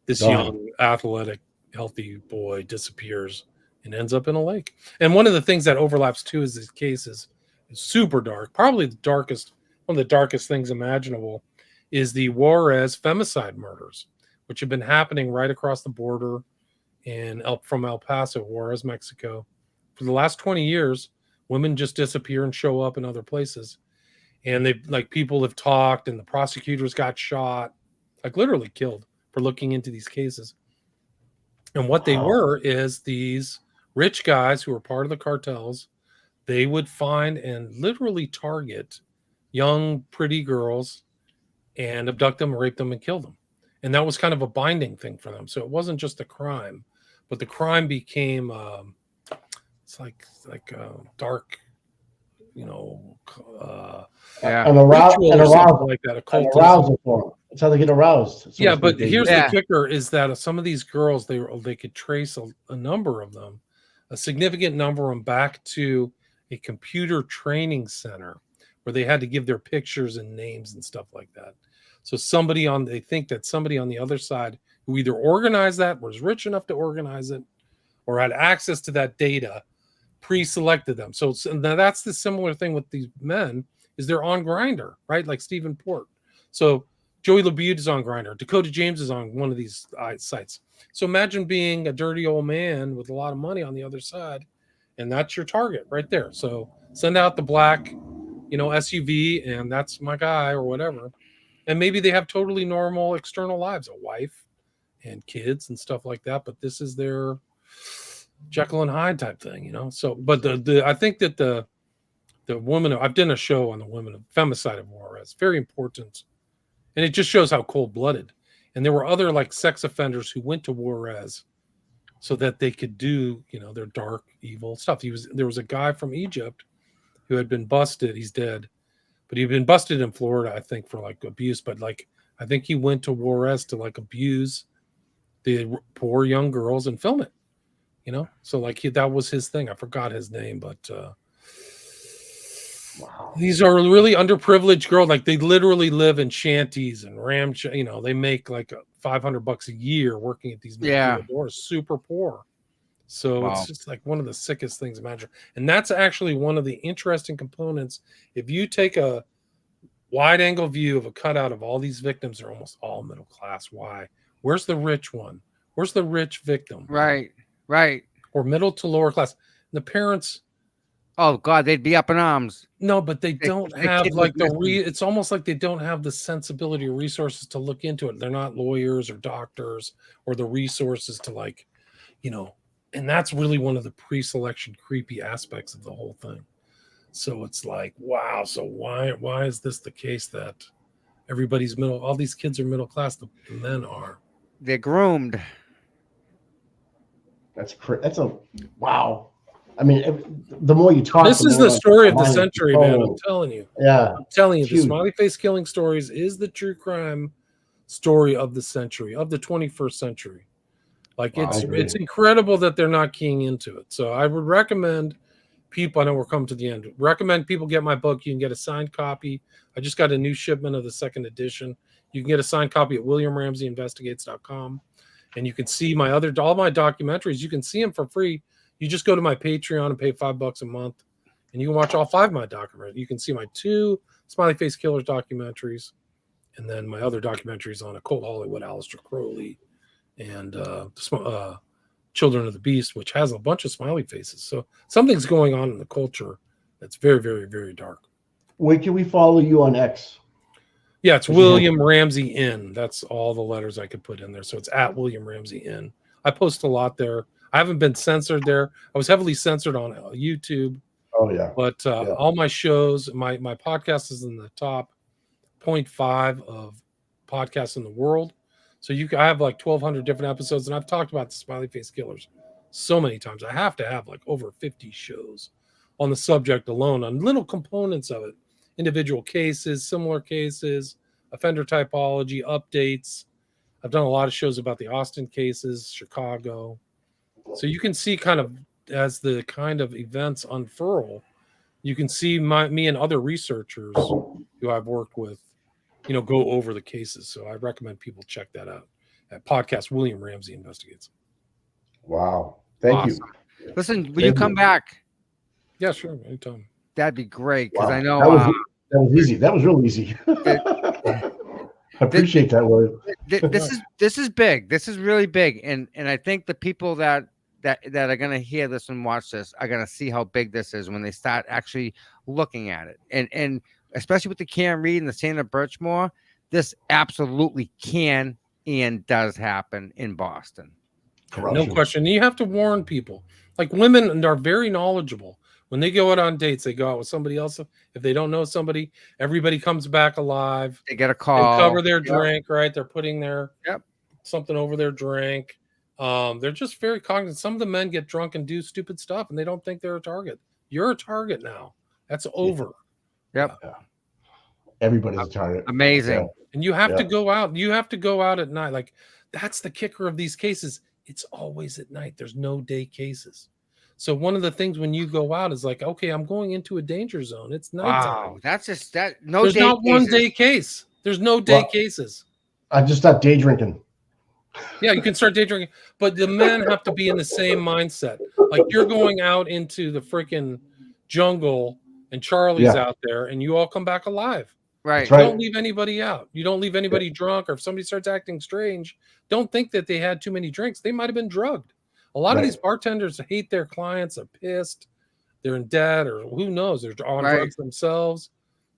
this young, athletic, healthy boy disappears and ends up in a lake. And one of the things that overlaps too is these cases is super dark. Probably one of the darkest things imaginable is the Juarez femicide murders, which have been happening right across the border from El Paso, Juarez, Mexico. For the last 20 years, women just disappear and show up in other places. And people have talked, and the prosecutors got shot, literally killed for looking into these cases. And what they were is these rich guys who were part of the cartels. They would find and literally target young, pretty girls and abduct them, rape them, and kill them. And that was kind of a binding thing for them. So it wasn't just a crime, but the crime became dark, an arousal like that. Arousal form. That's how they get aroused. Yeah, but here's the kicker: is that some of these girls, they could trace a number of them, a significant number of them, back to a computer training center where they had to give their pictures and names and stuff like that. So they think that somebody on the other side who either organized that, was rich enough to organize it, or had access to that data, pre-selected them. So now that's the similar thing with these men, is they're on Grindr, right? Like Stephen Port. So Joey LaBute is on Grindr. Dakota James is on one of these sites. So imagine being a dirty old man with a lot of money on the other side, and that's your target right there. So send out the black, SUV, and that's my guy or whatever. And maybe they have totally normal external lives, a wife and kids and stuff like that. But this is their Jekyll and Hyde type thing, So, but I think that the woman, I've done a show on the women of femicide of Juarez, very important. And it just shows how cold-blooded. And there were other sex offenders who went to Juarez so that they could do, their dark, evil stuff. There was a guy from Egypt who had been busted. He's dead, but he'd been busted in Florida, I think, for abuse. But I think he went to Juarez to like abuse the poor young girls and film it, you know? So like that was his thing. I forgot his name, but Wow. these are really underprivileged girls. Like they literally live in shanties and you know, they make like $500 a year working at these doors, super poor. So it's just like one of the sickest things imaginable. And that's actually one of the interesting components. If you take a wide angle view of a cutout of all these victims, are almost all middle class. Why? Where's the rich one? Where's the rich victim? Right. Or middle to lower class. And the parents, oh God, they'd be up in arms. no, but they don't have like it's almost like they don't have the sensibility or resources to look into it. They're not lawyers or doctors or the resources to like, you know, and that's really one of the pre-selection creepy aspects of the whole thing. So it's like, wow. So why is this the case that everybody's all these kids are middle class, the men are. They're groomed. That's a wow. I mean, the more you talk, this is the story of the century, man. I'm telling you. Yeah, I'm telling you, the Smiley Face Killing Stories is the true crime story of the century, of the 21st century. Like it's incredible that they're not keying into it. So I would recommend people. I know we're coming to the end. Recommend people get my book. You can get a signed copy. I just got a new shipment of the second edition. You can get a signed copy at WilliamRamseyInvestigates.com, and you can see all my documentaries. You can see them for free. You just go to my Patreon and pay $5 a month, and you can watch all 5 of my documentaries. You can see my 2 Smiley Face Killers documentaries, and then my other documentaries on Occult Hollywood, Aleister Crowley, and Children of the Beast, which has a bunch of smiley faces. So something's going on in the culture that's very, very, very dark. Where can we follow you on X? Yeah, it's William Ramsey in. That's all the letters I could put in there. So it's at William Ramsey in. I post a lot there. I haven't been censored there. I was heavily censored on YouTube. Oh yeah. But all my shows, my podcast is in the top 0.5 of podcasts in the world. So I have like 1,200 different episodes, and I've talked about the Smiley Face Killers so many times. I have to have like over 50 shows on the subject alone, on little components of it, individual cases, similar cases, offender typology, updates. I've done a lot of shows about the Austin cases, Chicago. So you can see kind of as the kind of events unfurl, you can see me and other researchers who I've worked with, you know, go over the cases. So I recommend people check that out at podcast William Ramsey Investigates. Wow. Thank you. Listen, will you come back? Yeah, sure. Anytime. That'd be great. Because Wow. I know that was easy. That was real easy. I appreciate that word. This is big. This is really big. And I think the people that are going to hear this and watch this are going to see how big this is when they start actually looking at it. And especially with the Karen Reed and the Santa Birchmore, this absolutely can and does happen in Boston. No question. You have to warn people. Like women are very knowledgeable. When they go out on dates, they go out with somebody else. If they don't know somebody, everybody comes back alive. They get a call. They cover their drink, right? They're putting their something over their drink. They're just very cognizant. Some of the men get drunk and do stupid stuff, and they don't think they're a target. You're a target now. That's over. Yep. Yeah. Everybody's a target. Amazing. Yeah. And you have to go out. You have to go out at night. Like that's the kicker of these cases. It's always at night. There's no day cases. So one of the things when you go out is like, okay, I'm going into a danger zone. It's nighttime. Wow, that's just that. No, there's day not cases. one day case. There's no day cases. I just stopped day drinking. Yeah, you can start day drinking, but the men have to be in the same mindset. Like you're going out into the freaking jungle, and Charlie's out there, and you all come back alive. Right. You don't leave anybody out. You don't leave anybody drunk, or if somebody starts acting strange, don't think that they had too many drinks. They might have been drugged. A lot of these bartenders hate their clients, are pissed, they're in debt, or who knows, they're on drugs themselves.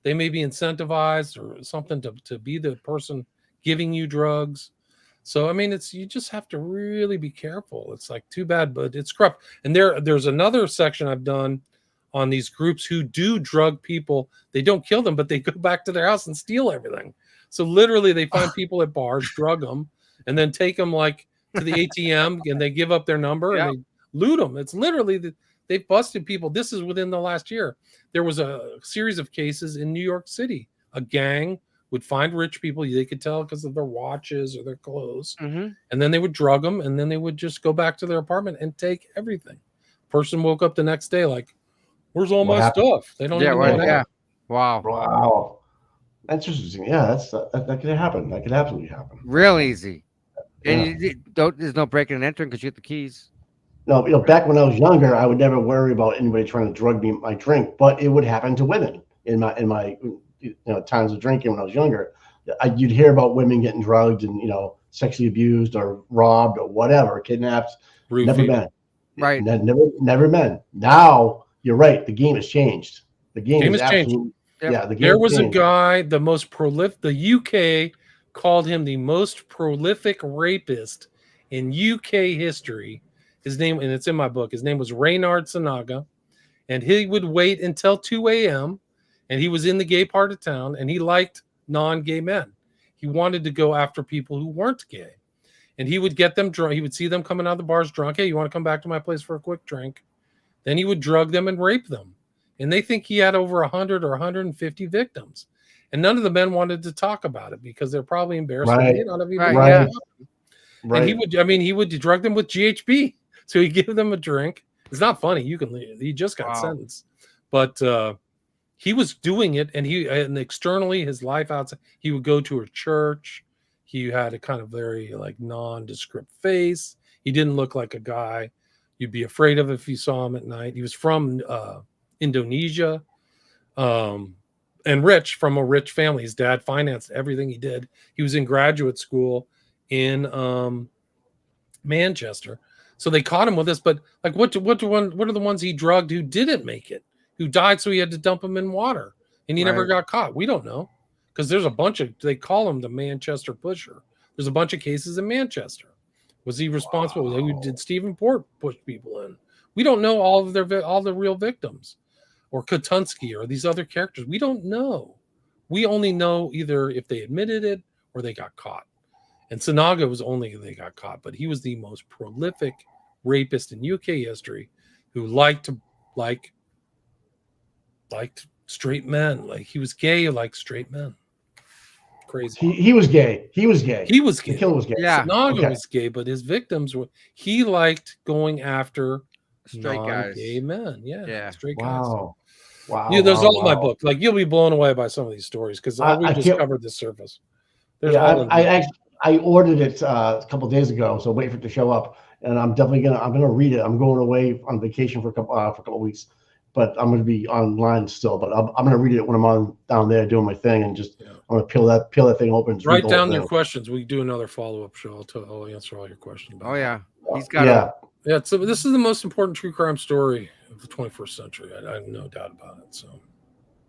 They may be incentivized or something to be the person giving you drugs. So, I mean, you just have to really be careful. It's like too bad, but it's corrupt. And there's another section I've done on these groups who do drug people. They don't kill them, but they go back to their house and steal everything. So literally they find people at bars, drug them, and then take them like to the ATM, and they give up their number and they loot them. It's literally they've busted people. This is within the last year. There was a series of cases in New York City, a gang would find rich people. They could tell because of their watches or their clothes. Mm-hmm. And then they would drug them, and then they would just go back to their apartment and take everything. Person woke up the next day like, where's all my stuff? They don't even know what happened. Wow. Wow. That's interesting. Yeah, that could happen. That could absolutely happen. Real easy. Yeah. And there's no breaking and entering because you get the keys. No, back when I was younger, I would never worry about anybody trying to drug me my drink, but it would happen to women in my times of drinking when I was younger. You'd hear about women getting drugged and sexually abused or robbed or whatever, kidnapped. Never men. Right. Never men. Now you're right. The game has changed. The game has changed. Yep. Yeah, the game There was changed. a guy, the most prolific. The UK called him the most prolific rapist in UK history. His name, and it's in my book. His name was Reynard Sanaga, and he would wait until 2 a.m. and he was in the gay part of town, and he liked non-gay men. He wanted to go after people who weren't gay, and he would get them drunk. He would see them coming out of the bars drunk. Hey, you want to come back to my place for a quick drink? Then he would drug them and rape them. And they think he had over 100 or 150 victims. And none of the men wanted to talk about it because they're probably embarrassed. Right. Right. Right. And he would drug them with GHB. So he'd give them a drink. It's not funny. You can leave. He just got sentenced. But he was doing it, and externally his life outside, he would go to a church. He had a kind of very like nondescript face. He didn't look like a guy you'd be afraid of if you saw him at night. He was from Indonesia, and from a rich family. His dad financed everything he did. He was in graduate school in Manchester. So they caught him with this, but like, what are the ones he drugged who didn't make it, who died? So he had to dump them in water, and he never got caught. We don't know, because there's a bunch of, they call him the Manchester pusher. There's a bunch of cases in Manchester. Was he responsible? Who did Stephen Port push people in? We don't know all the real victims, or Kotunsky, or these other characters. We don't know. We only know either if they admitted it or they got caught. And Sanaga was only they got caught, but he was the most prolific rapist in UK history, who liked straight men. Like, he was gay, like straight men. Crazy. He was gay. He was gay. He was gay. The killer was gay. Yeah. Sanaga was gay, but his victims were. He liked going after Straight guys. gay men. Yeah. Straight guys. Wow. Yeah, there's all in my book. Like, you'll be blown away by some of these stories because we just covered the surface. There's I ordered it a couple of days ago, so wait for it to show up, and I'm gonna read it. I'm going away on vacation for a couple of weeks, but I'm gonna be online still. But I'm gonna read it when I'm on down there doing my thing, and just I'm gonna peel that thing open. Write down your questions. We do another follow-up show. I'll answer all your questions. Oh yeah, he's got So this is the most important true crime story of the 21st century. I have no doubt about it. So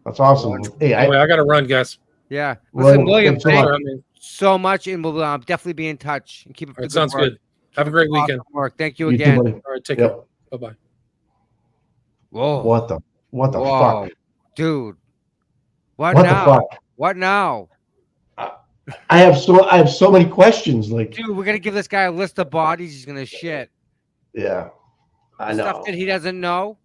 that's awesome. Hey, I got to run, guys. Yeah. Listen, William, thank you you so much, and we'll definitely be in touch and keep it. It sounds good. Have a great weekend. Thank you again. All right, take care. Bye-bye. Whoa. What the fuck? Dude. What now? The fuck? What now? I have so many questions. Like, dude, we're gonna give this guy a list of bodies he's gonna shit. Yeah. I know. Stuff that he doesn't know.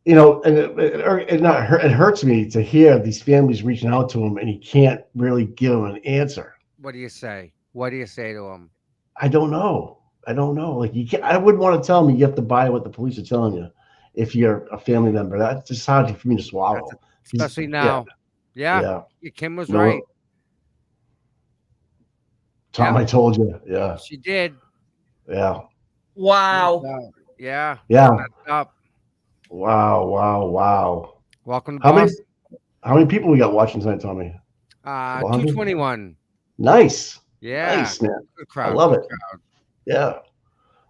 And it hurts me to hear these families reaching out to him, and he can't really give them an answer. What do you say? What do you say to him? I don't know. Like, you can't. I wouldn't want to tell him you have to buy what the police are telling you if you're a family member. That's just hard for me to swallow. Especially now. Yeah. Kim was right. Tom, I told you. Yeah. She did. Yeah. Wow. Yeah. Wow. Welcome to How many people we got watching tonight, Tommy? 221. Nice. Yeah. Nice, man. Good crowd. I love it. Yeah.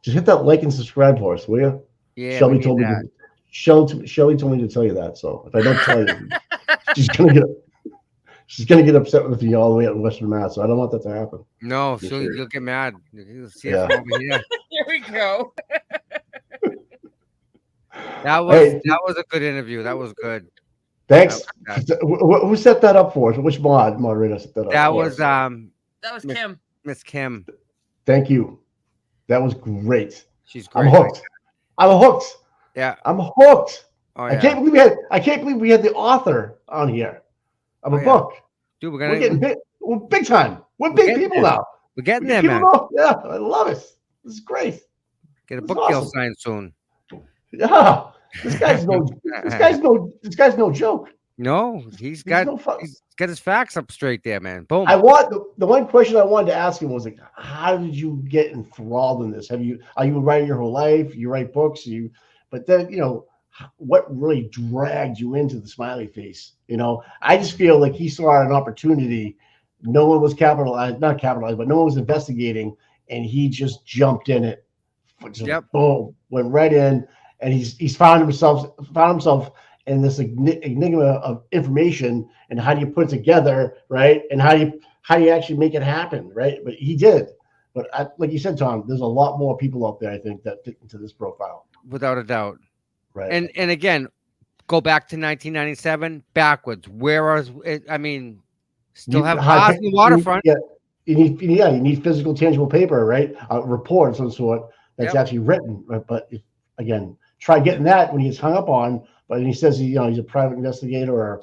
Just hit that like and subscribe for us, will you? Yeah. Shelby told me to tell you that. So if I don't tell you, she's gonna get upset with you all the way out in Western Mass. So I don't want that to happen. No, you'll get mad. You'll see it over here. Here we go. That was a good interview. That was good. Thanks. Who set that up for us? Which moderator set that up? That was Kim. Miss Kim. Thank you. That was great. She's great. I'm hooked. Yeah. I'm hooked. Oh, I can't believe we had the author on here of a book. Dude, We're getting big. We're big time. We're big people now. We're getting We there, get people man. know. Yeah, I love it. This is great. Get a This is book deal awesome. signed soon. Yeah, this guy's no joke. No, he's got his facts up straight there, man. Boom. I want the one question I wanted to ask him was like, how did you get enthralled in this? Are you writing your whole life? You write books, but then what really dragged you into the smiley face? I just feel like he saw an opportunity. No one was not capitalized, but no one was investigating, and he just jumped in it. Boom, went right in, and he's found himself in this enigma of information, and how do you put it together, right? And how do you actually make it happen, right? But he did. But like you said, Tom, there's a lot more people out there, I think, that fit into this profile. Without a doubt. Right. And again, go back to 1997, backwards. Still have bars in the waterfront. You need physical, tangible paper, right? A report of some sort that's actually written. But again, try getting that when he gets hung up on. But he says he's a private investigator or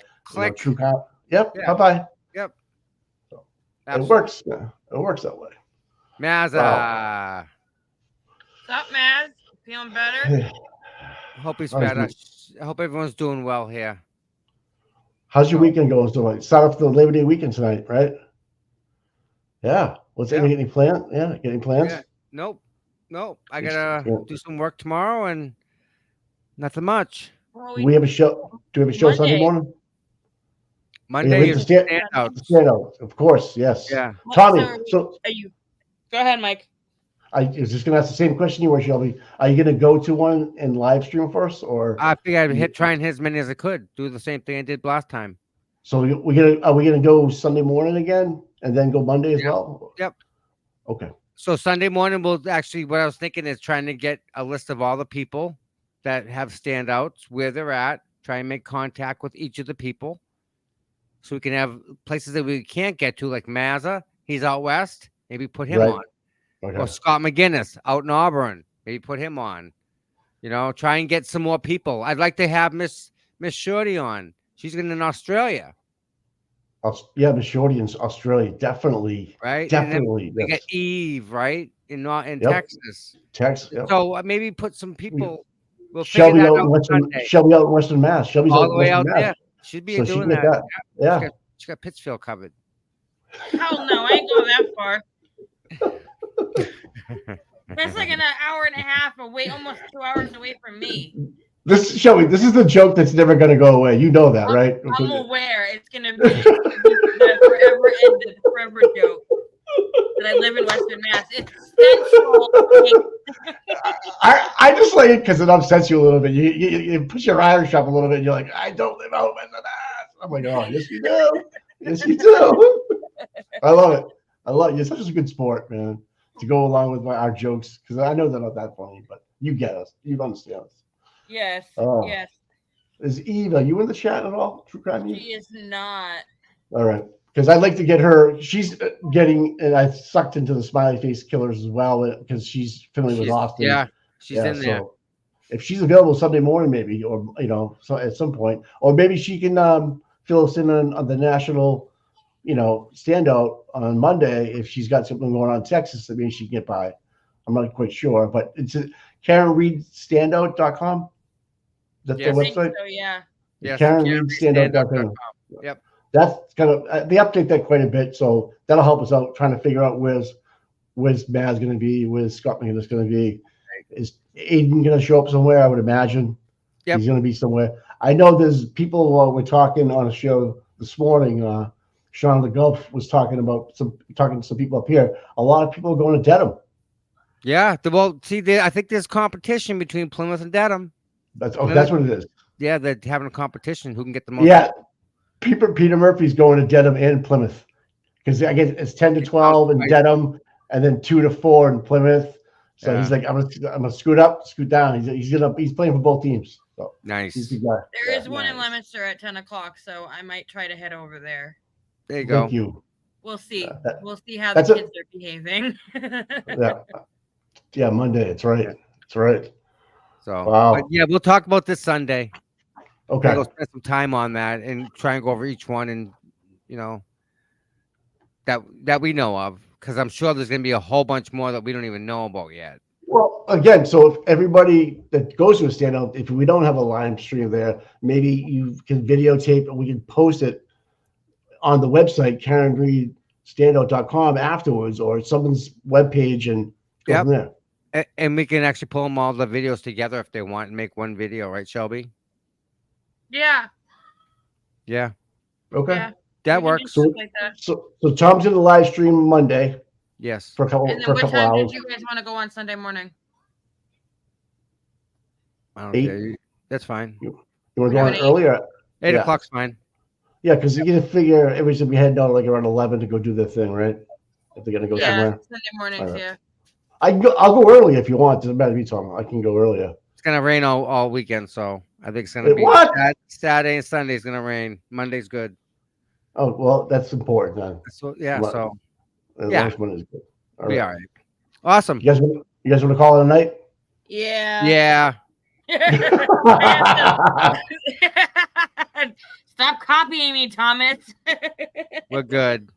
true cop. Yep. Yeah. Bye-bye. Yep. So, it works. Yeah, it works that way. Mazza. Wow. What's up, Maz? Feeling better? I hope he's better. I hope everyone's doing well here. How's your weekend going? So start off the Labor Day weekend tonight, right? Yeah. Any plans? Yeah. Get any plans? Yeah. Nope. I gotta do some work tomorrow and nothing much. Well, we have a show. Do we have a show Sunday morning? Monday is standout. Of course, yes. Yeah. Tommy, Go ahead, Mike. I was just gonna ask the same question you were, Shelby. Are you gonna go to one and live stream first, or I figured I'd try and hit as many as I could. Do the same thing I did last time. So are we gonna go Sunday morning again and then go Monday as well? Yep. Okay. So Sunday morning, what I was thinking is trying to get a list of all the people that have standouts, where they're at, try and make contact with each of the people, so we can have places that we can't get to, like Mazza. He's out west. Maybe put him on. Okay. Or Scott McGinnis out in Auburn. Maybe put him on. Try and get some more people. I'd like to have Miss Shorty on. She's in Australia. Yeah, Miss Shorty in Australia, definitely. Right. Definitely. We got Eve, right, in Texas. Texas. Yep. So maybe put some people. We'll Shelby out in Western Mass. Shelby's all the way out there. She'd be doing that. Yeah. She got Pittsfield covered. Hell no, I ain't going that far. That's like an hour and a half away, almost 2 hours away from me. Shelby, this is the joke that's never going to go away. You know that, right? I'm aware it's going to be the forever joke that I live in Western Mass. It's central. I just like it because it upsets you a little bit. You push your Irish up a little bit. And you're like, I don't live out in Western Mass. I'm like, oh, yes, you do. Yes, you do. I love it. You're such a good sport, man, to go along with our jokes, because I know they're not that funny, but you get us. You understand us. Yes. Oh. Yes. Is Eve, are you in the chat at all? True Crime Eve? She is not. All right. Because I'd like to get her. She's and I sucked into the Smiley Face Killers as well, because she's familiar with Austin. Yeah, she's in there. So if she's available Sunday morning, maybe, or so at some point, or maybe she can fill us in on the national, standout on Monday if she's got something going on in Texas that maybe she can get by. I'm not quite sure, but it's KarenReedStandout.com. That's the website. So, yeah. Yes. KarenReedStandout.com. Yep. That's kind of they update that quite a bit, so that'll help us out trying to figure out where's Maz going to be, where's Scott McGinnis going to be. Is Aiden going to show up somewhere? I would imagine. Yep. He's going to be somewhere. I know there's people we're talking on a show this morning. Sean the Gulf was talking to some people up here. A lot of people are going to Dedham. Yeah. Well, see, I think there's competition between Plymouth and Dedham. That's what it is. Yeah, they're having a competition. Who can get the most? Yeah. Peter Murphy's going to Dedham and Plymouth, because I guess it's 10 to 12 in Dedham, and then 2 to 4 in Plymouth. So he's like, I'm gonna scoot up, scoot down. He's playing for both teams. So nice. There is one in Leominster at 10 o'clock, so I might try to head over there. There you go. Thank you. We'll see. We'll see how the kids are behaving. Yeah, Monday. It's right. It's right. So wow. Yeah, we'll talk about this Sunday. Okay. Go spend some time on that and try and go over each one, and that we know of, because I'm sure there's going to be a whole bunch more that we don't even know about yet. Well, again, so if everybody that goes to a standout, if we don't have a live stream there, maybe you can videotape and we can post it on the website, KarenReedStandout.com afterwards, or someone's webpage, and go from there. And we can actually pull them all the videos together if they want and make one video, right, Shelby? Yeah. Yeah. Okay. Yeah. That We can do works. So, stuff like that. so Tom's in the live stream Monday Yes. for a couple And then what time hours. did you guys want to go on Sunday morning? I don't 8. care. That's fine. You want to go Yeah, on at 8. earlier? 8 Yeah. o'clock's fine. Yeah, because you can figure everybody's gonna be heading out like around 11 to go do their thing, right? If they're gonna go Yeah, somewhere. Sunday mornings, All right. yeah. I'll go early if you want. Doesn't matter to me, Tom. I can go earlier. It's gonna rain all weekend, so I think it's gonna be What? Saturday and Sunday is gonna rain. Monday's good. Oh well, that's important then. So yeah, Well, so Yeah, last one is good. All be right. all right. Awesome. You guys want to call it a night? Yeah. Yeah. Stop copying me, Thomas. We're good.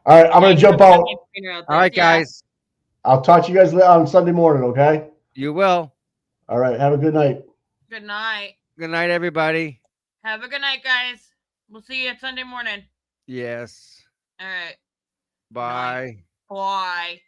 All right, I'm gonna jump out. All right, guys. I'll talk to you guys on Sunday morning. Okay. You will. All right. Have a good night. Good night. Good night, everybody. Have a good night, guys. We'll see you Sunday morning. Yes. All right. Bye. Bye.